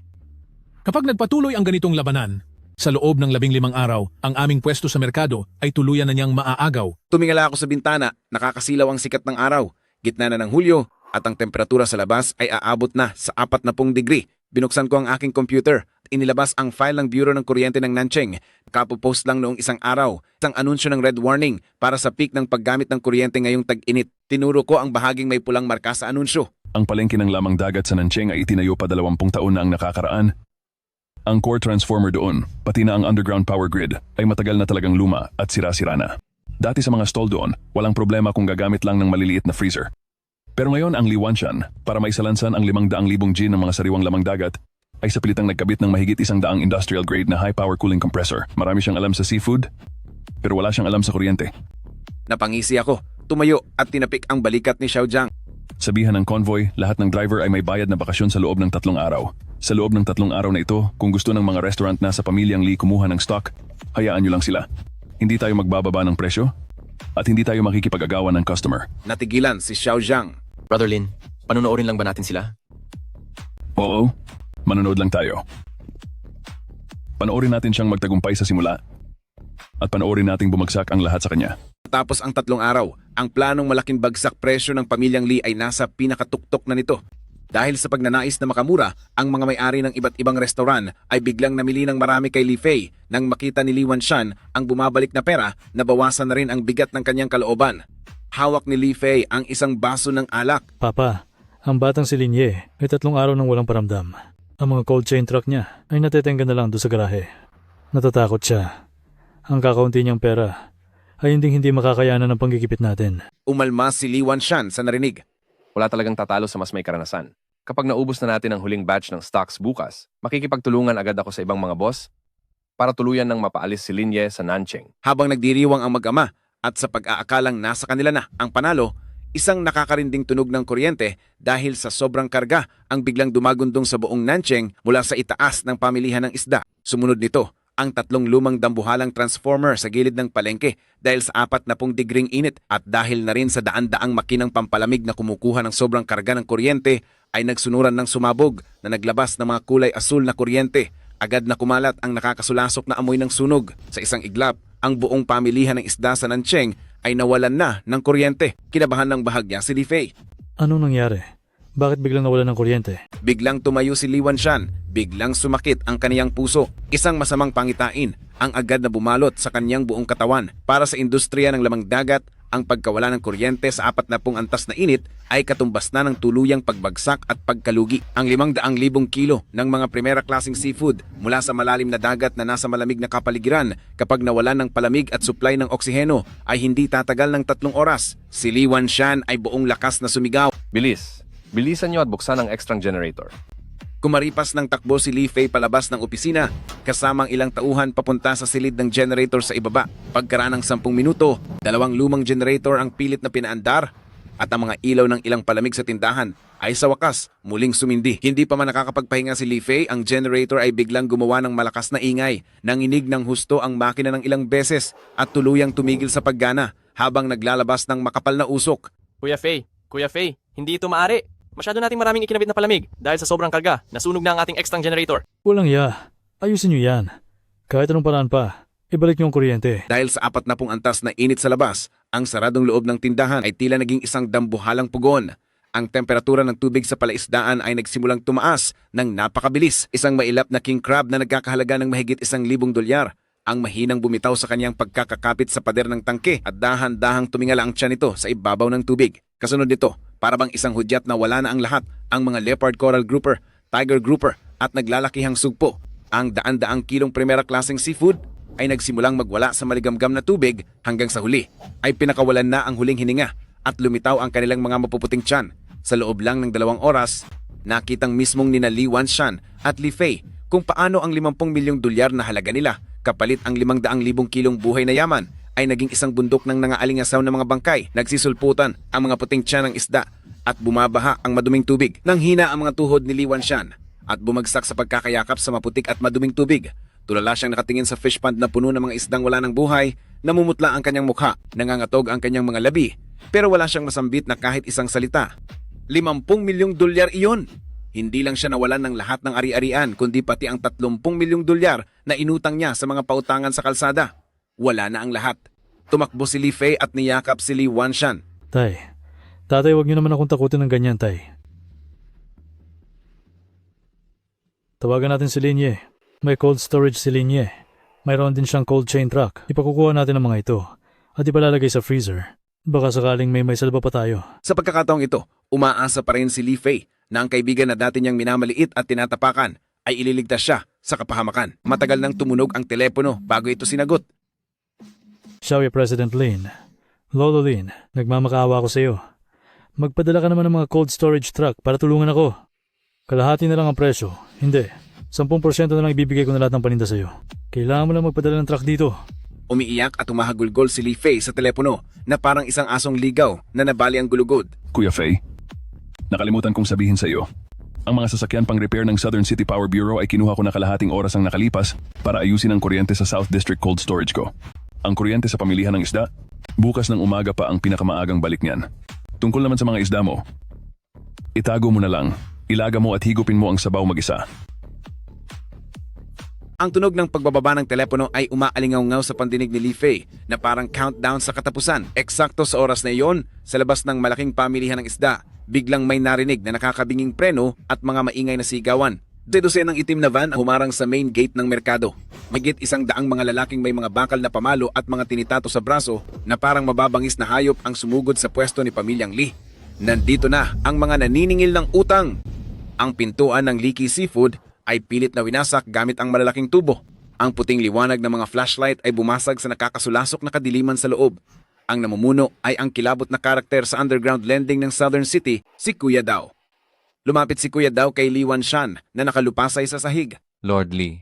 Kapag nagpatuloy ang ganitong labanan, sa loob ng 15 araw, ang aming pwesto sa merkado ay tuluyan na niyang maaagaw. Tumingala ako sa bintana, nakakasilaw ang sikat ng araw. Gitna na ng Hulyo at ang temperatura sa labas ay aabot na sa 40 degree. Binuksan ko ang aking computer at inilabas ang file ng Bureau ng Kuryente ng Nanching. Kapopost lang noong isang araw, isang anunsyo ng red warning para sa peak ng paggamit ng kuryente ngayong tag-init. Tinuro ko ang bahaging may pulang marka sa anunsyo. Ang palengke ng lamang dagat sa Nanching ay itinayo pa 20 taon na ang nakakaraan. Ang core transformer doon, pati na ang underground power grid, ay matagal na talagang luma at sira-sira na. Dati sa mga stall doon, walang problema kung gagamit lang ng maliliit na freezer. Pero ngayon ang Li Wanshan, para maisalansan ang 500,000 G ng mga sariwang lamang dagat, ay sa pilitang nagkabit ng mahigit 100 industrial grade na high power cooling compressor. Marami siyang alam sa seafood, pero wala siyang alam sa kuryente. Napangisi ako, tumayo at tinapik ang balikat ni Xiao Jiang. Sabihan ng convoy, lahat ng driver ay may bayad na bakasyon sa loob ng 3 araw. Sa loob ng 3 araw na ito, kung gusto ng mga restaurant na sa pamilyang Lee kumuha ng stock, hayaan nyo lang sila. Hindi tayo magbababa ng presyo at hindi tayo makikipag-agawan ng customer. Natigilan si Xiao Jiang. Brother Lin, panonoorin lang ba natin sila? Oo, manonood lang tayo. Panoorin natin siyang magtagumpay sa simula at panoorin nating bumagsak ang lahat sa kanya. Tapos ang 3 araw, ang planong malaking bagsak presyo ng pamilyang Lee ay nasa pinakatuktok na nito. Dahil sa pagnanais na makamura, ang mga may-ari ng iba't ibang restaurant ay biglang namili ng marami kay Li Fei nang makita ni Li Wanshan ang bumabalik na pera, nabawasan na rin ang bigat ng kanyang kalooban. Hawak ni Li Fei ang isang baso ng alak. Papa, ang batang si Linye ay 3 araw nang walang paramdam. Ang mga cold chain truck niya ay natetengga na lang doon sa garahe. Natatakot siya. Ang kakaunti niyang pera ay hindi makakayanan ng panggigipit natin. Umalma si Li Wanshan sa narinig. Wala talagang tatalo sa mas may karanasan. Kapag naubos na natin ang huling batch ng stocks bukas, makikipagtulungan agad ako sa ibang mga boss para tuluyan ng mapaalis si Linye sa Nanching. Habang nagdiriwang ang mag-ama at sa pag-aakalang nasa kanila na ang panalo, isang nakakarinding tunog ng kuryente dahil sa sobrang karga ang biglang dumagundong sa buong Nanching mula sa itaas ng pamilihan ng isda. Sumunod nito, ang 3 lumang dambuhalang transformer sa gilid ng palengke dahil sa 40 degring init at dahil na rin sa daan-daang makinang pampalamig na kumukuha ng sobrang karga ng kuryente ay nagsunuran ng sumabog na naglabas ng mga kulay asul na kuryente. Agad na kumalat ang nakakasulasok na amoy ng sunog. Sa isang iglap, ang buong pamilihan ng isda sa Nanching ay nawalan na ng kuryente. Kinabahan ng bahagya si Li Fei. Anong nangyari? Bakit biglang nawalan ng kuryente? Biglang tumayo si Li Wanshan. Biglang sumakit ang kaniyang puso. Isang masamang pangitain ang agad na bumalot sa kaniyang buong katawan. Para sa industriya ng lamang dagat, ang pagkawala ng kuryente sa 40 antas na init ay katumbas na ng tuluyang pagbagsak at pagkalugi. Ang 500,000 kilo ng mga primera klaseng seafood mula sa malalim na dagat na nasa malamig na kapaligiran kapag nawalan ng palamig at supply ng oksiheno ay hindi tatagal ng 3 oras. Si Li Wanshan ay buong lakas na sumigaw. Bilis! Bilisan nyo at buksan ang extra generator. Kumaripas ng takbo si Li Fei palabas ng opisina, kasamang ilang tauhan papunta sa silid ng generator sa ibaba. Pagkaraan ng 10 minuto, 2 lumang generator ang pilit na pinaandar at ang mga ilaw ng ilang palamig sa tindahan ay sa wakas muling sumindi. Hindi pa man nakakapagpahinga si Li Fei, ang generator ay biglang gumawa ng malakas na ingay. Nanginig ng husto ang makina ng ilang beses at tuluyang tumigil sa paggana habang naglalabas ng makapal na usok. Kuya Fei, hindi ito maaari. Masyado nating maraming ikinabit na palamig dahil sa sobrang karga, nasunog na ang ating extra generator. Walang ayusin niyo yan. Kahit anong paraan pa, ibalik niyo ang kuryente. Dahil sa 40 antas na init sa labas, ang saradong loob ng tindahan ay tila naging isang dambuhalang pugon. Ang temperatura ng tubig sa palaisdaan ay nagsimulang tumaas ng napakabilis. Isang mailap na king crab na nagkakahalaga ng mahigit $1,000 ang mahinang bumitaw sa kanyang pagkakakapit sa pader ng tangke at dahan-dahang tumingala ang tiyan nito sa ibabaw ng tubig. Kasunod nito, para bang isang hudyat na wala na ang lahat, ang mga leopard coral grouper, tiger grouper at naglalakihang sugpo. Ang daan-daang kilong primera klaseng seafood ay nagsimulang magwala sa maligamgam na tubig hanggang sa huli ay pinakawalan na ang huling hininga at lumitaw ang kanilang mga mapuputing tiyan. Sa loob lang ng 2 oras, nakitang mismong nina Li Wanshan at Li Fei kung paano ang 50 milyong dolyar na halaga nila kapalit ang 500,000 kilong buhay na yaman ay naging isang bundok ng nangaalingasaw na mga bangkay. Nagsisulputan ang mga puting tiyan ng isda at bumabaha ang maduming tubig. Nang hina ang mga tuhod ni Li Wanshan at bumagsak sa pagkakayakap sa maputik at maduming tubig. Tulala siyang nakatingin sa fish pond na puno ng mga isdang wala ng buhay, namumutla ang kanyang mukha, nangangatog ang kanyang mga labi, pero wala siyang masambit na kahit isang salita. 50 milyong dolyar iyon! Hindi lang siya nawalan ng lahat ng ari-arian, kundi pati ang 30 milyong dolyar na inutang niya sa mga pautangan sa kalsada. Wala na ang lahat. Tumakbo si Li Fei at niyakap si Li Wanshan. Tatay, huwag niyo naman akong takutin ng ganyan, tay. Tawagan natin si Linye. May cold storage si Linye. Mayroon din siyang cold chain truck. Ipakukuha natin ang mga ito at ipalalagay sa freezer. Baka sakaling may salba pa tayo. Sa pagkakataong ito, umaasa pa rin si Li Fei na ang kaibigan na dati niyang minamaliit at tinatapakan ay ililigtas siya sa kapahamakan. Matagal nang tumunog ang telepono bago ito sinagot. Xiaoye President Lin. Lolo Lin, nagmamakaawa ako sa iyo. Magpadala ka naman ng mga cold storage truck para tulungan ako. Kalahati na lang ang presyo. Hindi. 10% na lang ibibigay ko na lahat ng paninda sa iyo. Kailangan mo lang magpadala ng truck dito. Umiiyak at humahagulgol si Li Fei sa telepono na parang isang asong ligaw na nabali ang gulugod. Kuya Fei, nakalimutan kong sabihin sa iyo. Ang mga sasakyan pang repair ng Southern City Power Bureau ay kinuha ko na kalahating oras ang nakalipas para ayusin ang kuryente sa South District Cold Storage ko. Ang kuryente sa pamilihan ng isda, bukas ng umaga pa ang pinakamaagang balik niyan. Tungkol naman sa mga isda mo, itago mo na lang, ilaga mo at higupin mo ang sabaw mag-isa. Ang tunog ng pagbababa ng telepono ay umaalingaw-ngaw sa pandinig ni Li Fei na parang countdown sa katapusan. Eksakto sa oras na iyon, sa labas ng malaking pamilihan ng isda, biglang may narinig na nakakabinging preno at mga maingay na sigawan. Dedosenang itim na van ang humarang sa main gate ng merkado. Mahigit 100 mga lalaking may mga bakal na pamalo at mga tinitato sa braso na parang mababangis na hayop ang sumugod sa pwesto ni pamilyang Li. Nandito na ang mga naniningil ng utang. Ang pintuan ng Leaky Seafood ay pilit na winasak gamit ang malalaking tubo. Ang puting liwanag ng mga flashlight ay bumasag sa nakakasulasok na kadiliman sa loob. Ang namumuno ay ang kilabot na karakter sa underground lending ng Southern City, si Kuya Dao. Lumapit si Kuya Dao kay Li Wanshan na nakalupasay sa sahig. Lord Li,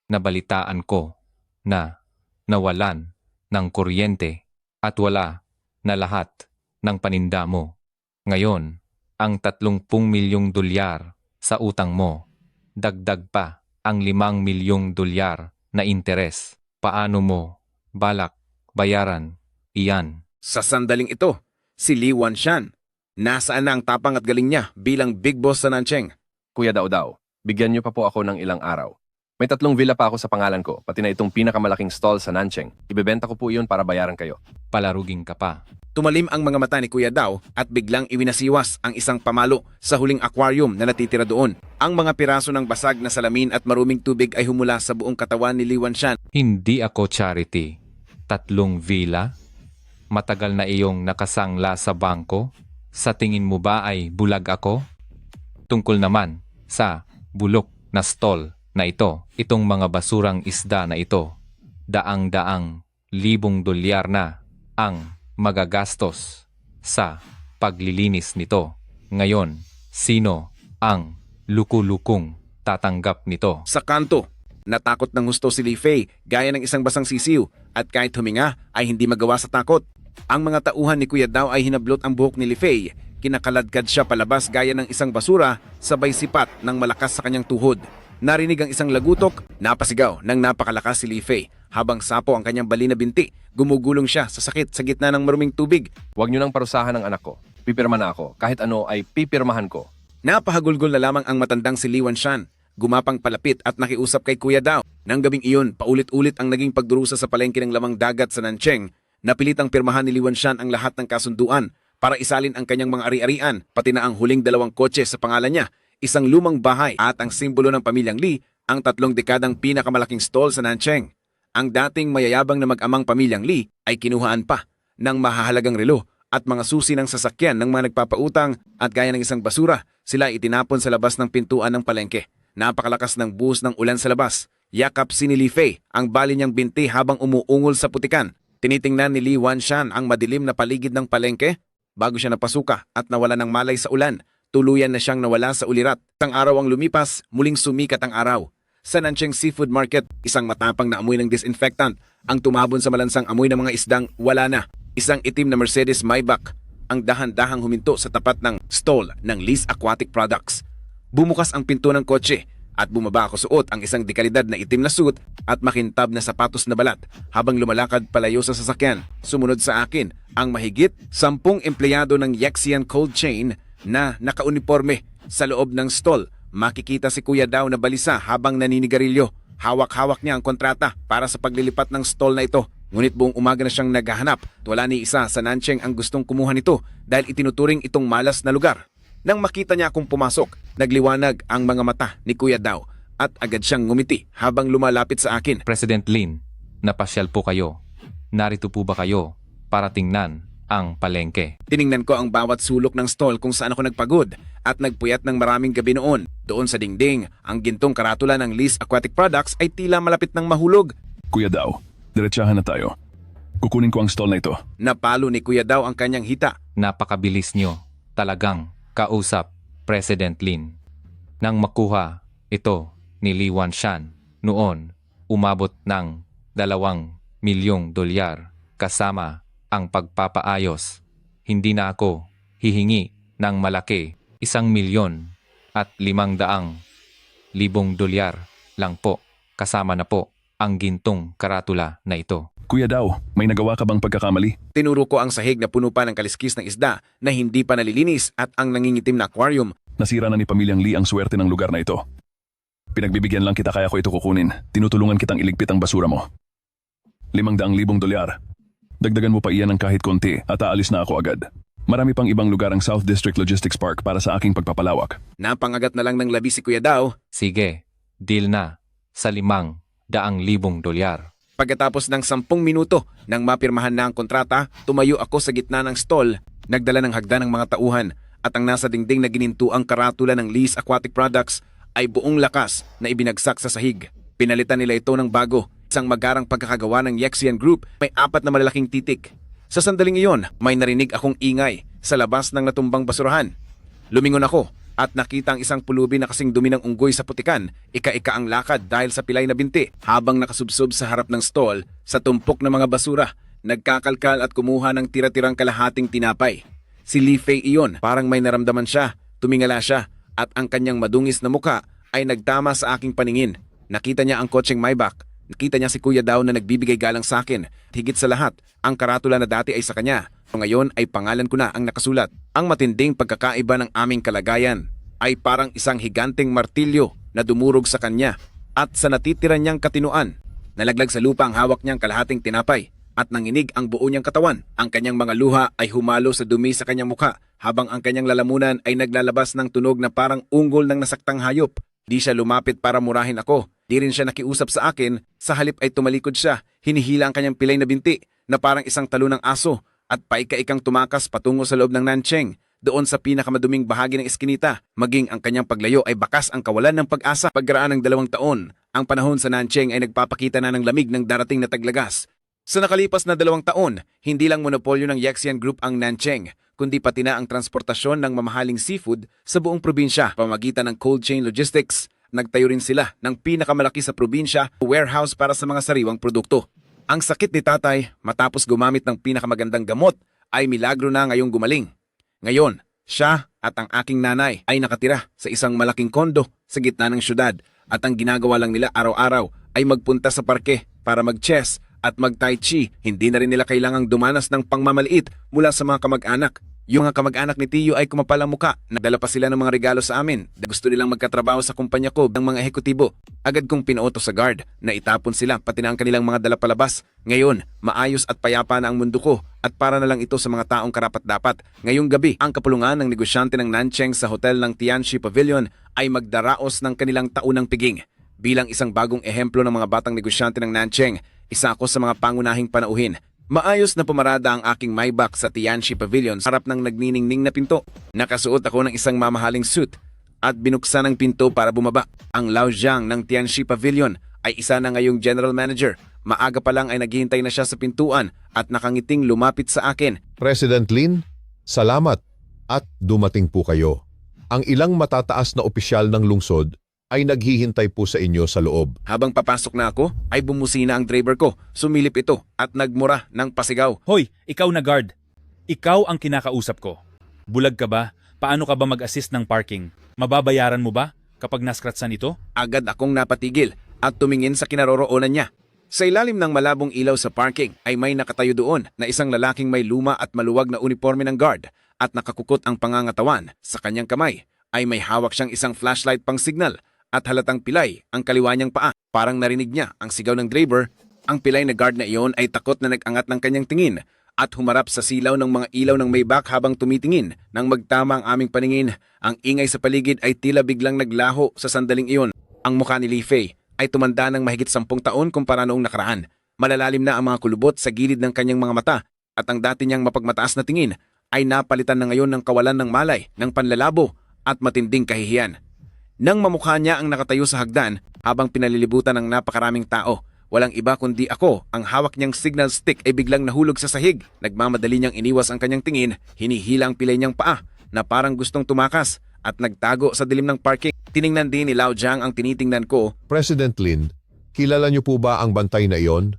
nabalitaan ko na nawalan ng kuryente at wala na lahat ng paninda mo. Ngayon, ang 30 milyong dolyar sa utang mo, dagdag pa ang 5 milyong dolyar na interes. Paano mo balak bayaran iyan? Sa sandaling ito, si Li Wanshan. Nasaan na ang tapang at galing niya bilang big boss sa Nancheng? Kuya Dao, bigyan niyo pa po ako ng ilang araw. May 3 villa pa ako sa pangalan ko, pati na itong pinakamalaking stall sa Nancheng. Ibebenta ko po iyon para bayaran kayo. Palaruging ka pa. Tumalim ang mga mata ni Kuya Dao at biglang iwinasiwas ang isang pamalo sa huling aquarium na natitira doon. Ang mga piraso ng basag na salamin at maruming tubig ay humula sa buong katawan ni Li Wanshan. Hindi ako charity. 3 villa? Matagal na iyong nakasangla sa bangko? Sa tingin mo ba ay bulag ako? Tungkol naman sa bulok na stall na ito, itong mga basurang isda na ito, daang-daang libong dolyar na ang magagastos sa paglilinis nito. Ngayon, sino ang lukulukong tatanggap nito? Sa kanto, natakot ng husto si Li Fei gaya ng isang basang sisiw at kahit huminga ay hindi magawa sa takot. Ang mga tauhan ni Kuya Dao ay hinablot ang buhok ni Li Fei. Kinakaladkad siya palabas gaya ng isang basura sabay sipat ng malakas sa kanyang tuhod. Narinig ang isang lagutok, napasigaw ng napakalakas si Li Fei. Habang sapo ang kanyang bali na binti, gumugulong siya sa sakit sa gitna ng maruming tubig. Huwag niyo nang parusahan ang anak ko. Pipirma na ako. Kahit ano ay pipirmahan ko. Napahagulgol na lamang ang matandang si Li Wanshan. Gumapang palapit at nakiusap kay Kuya Dao. Nang gabing iyon, paulit-ulit ang naging pagdurusa sa palengke ng lamang dagat sa Nancheng. Napilitang pirmahan ni Li Wanshan ang lahat ng kasunduan para isalin ang kanyang mga ari-arian, pati na ang huling 2 kotse sa pangalan niya, isang lumang bahay at ang simbolo ng pamilyang Li, ang 3 dekadang pinakamalaking stall sa Nancheng. Ang dating mayayabang na mag-amang pamilyang Li ay kinuhaan pa ng mahahalagang relo at mga susi ng sasakyan ng mga nagpapautang at gaya ng isang basura, sila itinapon sa labas ng pintuan ng palengke. Napakalakas ng buhos ng ulan sa labas. Yakap si Li Fei ang bali niyang binti habang umuungol sa putikan. Tinitingnan ni Li Wanshan ang madilim na paligid ng palengke. bago siya napasuka at nawala ng malay sa ulan. Tuluyan na siyang nawala sa ulirat. Isang araw ang lumipas, muling sumikat ang araw. Sa Nancheng Seafood Market, isang matapang na amoy ng disinfectant ang tumabon sa malansang amoy ng mga isdang wala na. Isang itim na Mercedes Maybach ang dahan-dahang huminto sa tapat ng stall ng Lee's Aquatic Products. Bumukas ang pinto ng kotse at bumaba ako suot ang isang dekalidad na itim na suit at makintab na sapatos na balat habang lumalakad palayo sa sasakyan. Sumunod sa akin ang mahigit 10 empleyado ng Yexian Cold Chain na nakauniforme. Sa loob ng stall, makikita si Kuya Daw na balisa habang naninigarilyo. Hawak-hawak niya ang kontrata para sa paglilipat ng stall na ito. Ngunit buong umaga na siyang naghahanap. Wala ni isa sa Nancheng ang gustong kumuha nito dahil itinuturing itong malas na lugar. Nang makita niya akong pumasok, nagliwanag ang mga mata ni Kuya Daw at agad siyang ngumiti habang lumalapit sa akin. President Lin, napasyal po kayo. Narito po ba kayo para tingnan ang palengke? Tiningnan ko ang bawat sulok ng stall kung saan ako nagpagod at nagpuyat ng maraming gabi noon. Doon sa dingding, ang gintong karatula ng Lee's Aquatic Products ay tila malapit ng mahulog. Kuya Daw, diretsahan na tayo. Kukunin ko ang stall na ito. Napalo ni Kuya Daw ang kanyang hita. Napakabilis nyo. Talagang kausap, President Lin. Nang makuha ito ni Li Wanshan noon, umabot ng 2 milyong dolyar kasama ang pagpapaayos. Hindi na ako hihingi ng malaki, 1,500,000 dolyar lang po, kasama na po ang gintong karatula na ito. Kuya Daw, may nagawa ka bang pagkakamali? Tinuro ko ang sahig na puno pa ng kaliskis ng isda na hindi pa nalilinis at ang nangingitim na aquarium. Nasira na ni Pamilyang Lee ang swerte ng lugar na ito. Pinagbibigyan lang kita kaya ko ito kukunin. Tinutulungan kitang iligpit ang basura mo. 500,000 dolyar. Dagdagan mo pa iyan ng kahit konti at aalis na ako agad. Marami pang ibang lugar ang South District Logistics Park para sa aking pagpapalawak. Napangagat na lang ng labi si Kuya Daw. Sige, deal na sa 500,000 dolyar. Pagkatapos ng 10 minuto nang mapirmahan na ang kontrata, tumayo ako sa gitna ng stall, nagdala ng hagdan ng mga tauhan at ang nasa dingding na ginintuang karatula ng Lee's Aquatic Products ay buong lakas na ibinagsak sa sahig. Pinalitan nila ito ng bago. Isang magarang pagkakagawa ng Yexian Group, may 4 na malalaking titik. Sa sandaling iyon, may narinig akong ingay sa labas ng natumbang basurahan. Lumingon ako at nakita ang isang pulubi na kasing dumi ng unggoy sa putikan. Ika-ika ang lakad dahil sa pilay na binti habang nakasubsob sa harap ng stall sa tumpok ng mga basura. Nagkakalkal at kumuha ng tira-tirang kalahating tinapay. Si Li Fei iyon, parang may naramdaman siya. Tumingala siya at ang kanyang madungis na muka ay nagtama sa aking paningin. Nakita niya ang kotseng Maybach. Nakita niya si Kuya Daw na nagbibigay galang sa akin. Higit sa lahat, ang karatula na dati ay sa kanya. Ngayon ay pangalan ko na ang nakasulat. Ang matinding pagkakaiba ng aming kalagayan ay parang isang higanteng martilyo na dumurog sa kanya at sa natitira niyang katinuan. Nalaglag sa lupa ang hawak niyang kalahating tinapay at nanginig ang buo niyang katawan. Ang kanyang mga luha ay humalo sa dumi sa kanyang mukha habang ang kanyang lalamunan ay naglalabas ng tunog na parang unggol ng nasaktang hayop. Di siya lumapit para murahin ako. Di rin siya nakiusap sa akin. Sa halip ay tumalikod siya. Hinihila ang kanyang pilay na binti na parang isang talo ng aso at paika-ikang tumakas patungo sa loob ng Nancheng. Doon sa pinakamaduming bahagi ng eskinita, maging ang kanyang paglayo ay bakas ang kawalan ng pag-asa. Pagkaraan ng 2 taon, ang panahon sa Nancheng ay nagpapakita na ng lamig ng darating na taglagas. Sa nakalipas na 2 taon, hindi lang monopolyo ng Yexian Group ang Nancheng, kundi pati na ang transportasyon ng mamahaling seafood sa buong probinsya. Pamagitan ng Cold Chain Logistics, nagtayo rin sila ng pinakamalaki sa probinsya, warehouse para sa mga sariwang produkto. Ang sakit ni tatay, matapos gumamit ng pinakamagandang gamot, ay milagro na ngayong gumaling. Ngayon, siya at ang aking nanay ay nakatira sa isang malaking kondo sa gitna ng syudad at ang ginagawa lang nila araw-araw ay magpunta sa parke para mag-chess at mag-tai chi. Hindi na rin nila kailangang dumanas ng pangmamaliit mula sa mga kamag-anak. Yung mga kamag-anak ni Tiyo ay kumapalang muka. Nagdala pa sila ng mga regalo sa amin. Gusto nilang magkatrabaho sa kumpanya ko ng mga ehekutibo. Agad kong pinauto sa guard na itapon sila pati na ang kanilang mga dala palabas. Ngayon, maayos at payapa na ang mundo ko at para na lang ito sa mga taong karapat-dapat. Ngayong gabi, ang kapulungan ng negosyante ng Nancheng sa hotel ng Tianxi Pavilion ay magdaraos ng kanilang taunang piging. Bilang isang bagong ehemplo ng mga batang negosyante ng Nancheng, isa ako sa mga pangunahing panauhin. Maayos na pumarada ang aking Maybach sa Tianxi Pavilion sa harap ng nagniningning na pinto. Nakasuot ako ng isang mamahaling suit at binuksan ang pinto para bumaba. Ang Lao Jiang ng Tianxi Pavilion ay isa na ngayong general manager. Maaga pa lang ay naghihintay na siya sa pintuan at nakangiting lumapit sa akin. President Lin, Salamat at dumating po kayo. Ang ilang matataas na opisyal ng lungsod ay naghihintay po sa inyo sa loob. Habang papasok na ako, ay bumusina ang driver ko. Sumilip ito at nagmura ng pasigaw. Hoy, ikaw na guard. Ikaw ang kinakausap ko. Bulag ka ba? Paano ka ba mag-assist ng parking? Mababayaran mo ba kapag naskratsan ito? Agad akong napatigil at tumingin sa kinaroroonan niya. Sa ilalim ng malabong ilaw sa parking ay may nakatayo doon na isang lalaking may luma at maluwag na uniforme ng guard at nakakukot ang pangangatawan. Sa kanyang kamay ay may hawak siyang isang flashlight pang signal at halatang pilay ang kaliwa niyang paa. Parang narinig niya ang sigaw ng driver. Ang pilay na guard na iyon ay takot na nag-angat ng kanyang tingin at humarap sa silaw ng mga ilaw ng Maybach habang tumitingin. Nang magtama ang aming paningin, ang ingay sa paligid ay tila biglang naglaho sa sandaling iyon. Ang mukha ni Li Fei ay tumanda ng mahigit 10 taon kumpara noong nakaraan. Malalalim na ang mga kulubot sa gilid ng kanyang mga mata at ang dati niyang mapagmataas na tingin ay napalitan na ngayon ng kawalan ng malay, ng panlalabo at matinding kahihiyan. Nang mamukha niya ang nakatayo sa hagdan habang pinalilibutan ng napakaraming tao, walang iba kundi ako. Ang hawak niyang signal stick ay biglang nahulog sa sahig. Nagmamadali niyang iniwas ang kanyang tingin, hinihila ang pilay niyang paa na parang gustong tumakas at nagtago sa dilim ng parking. Tiningnan din ni Lao Jiang ang tinitingnan ko. President Lin, kilala niyo po ba ang bantay na iyon?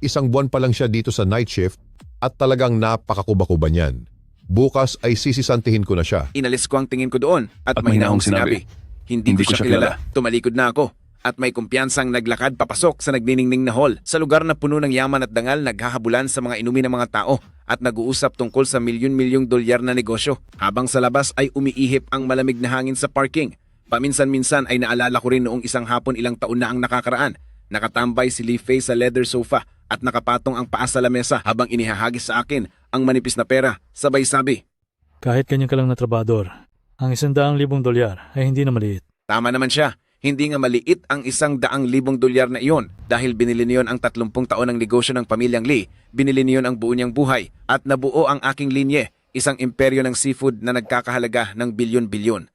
Isang buwan pa lang siya dito sa night shift at talagang napakakuba-kuba niyan. Bukas ay sisisantihin ko na siya. Inalis ko ang tingin ko doon at At may mahinahong hinahong sinabi, sinabi. Hindi ko siya kilala. Tumalikod na ako at may kumpiyansang naglakad papasok sa nagniningning na hall. Sa lugar na puno ng yaman at dangal, naghahabulan sa mga inumin ng mga tao at nag-uusap tungkol sa milyon-milyong dolyar na negosyo. Habang sa labas ay umiihip ang malamig na hangin sa parking. Paminsan-minsan ay naalala ko rin noong isang hapon ilang taon na ang nakakaraan. Nakatambay si Li Fei sa leather sofa at nakapatong ang paa sa lamesa habang inihahagis sa akin ang manipis na pera. Sabay sabi, Kahit kanyang ka lang na trabador, ang 100,000 dolyar ay hindi na maliit. tama naman siya. Hindi nga maliit ang 100,000 dolyar na iyon dahil binili niyon ang 30 taon ng negosyo ng pamilyang Lee, binili niyon ang buo niyang buhay at nabuo ang aking linye, isang imperyo ng seafood na nagkakahalaga ng bilyon-bilyon.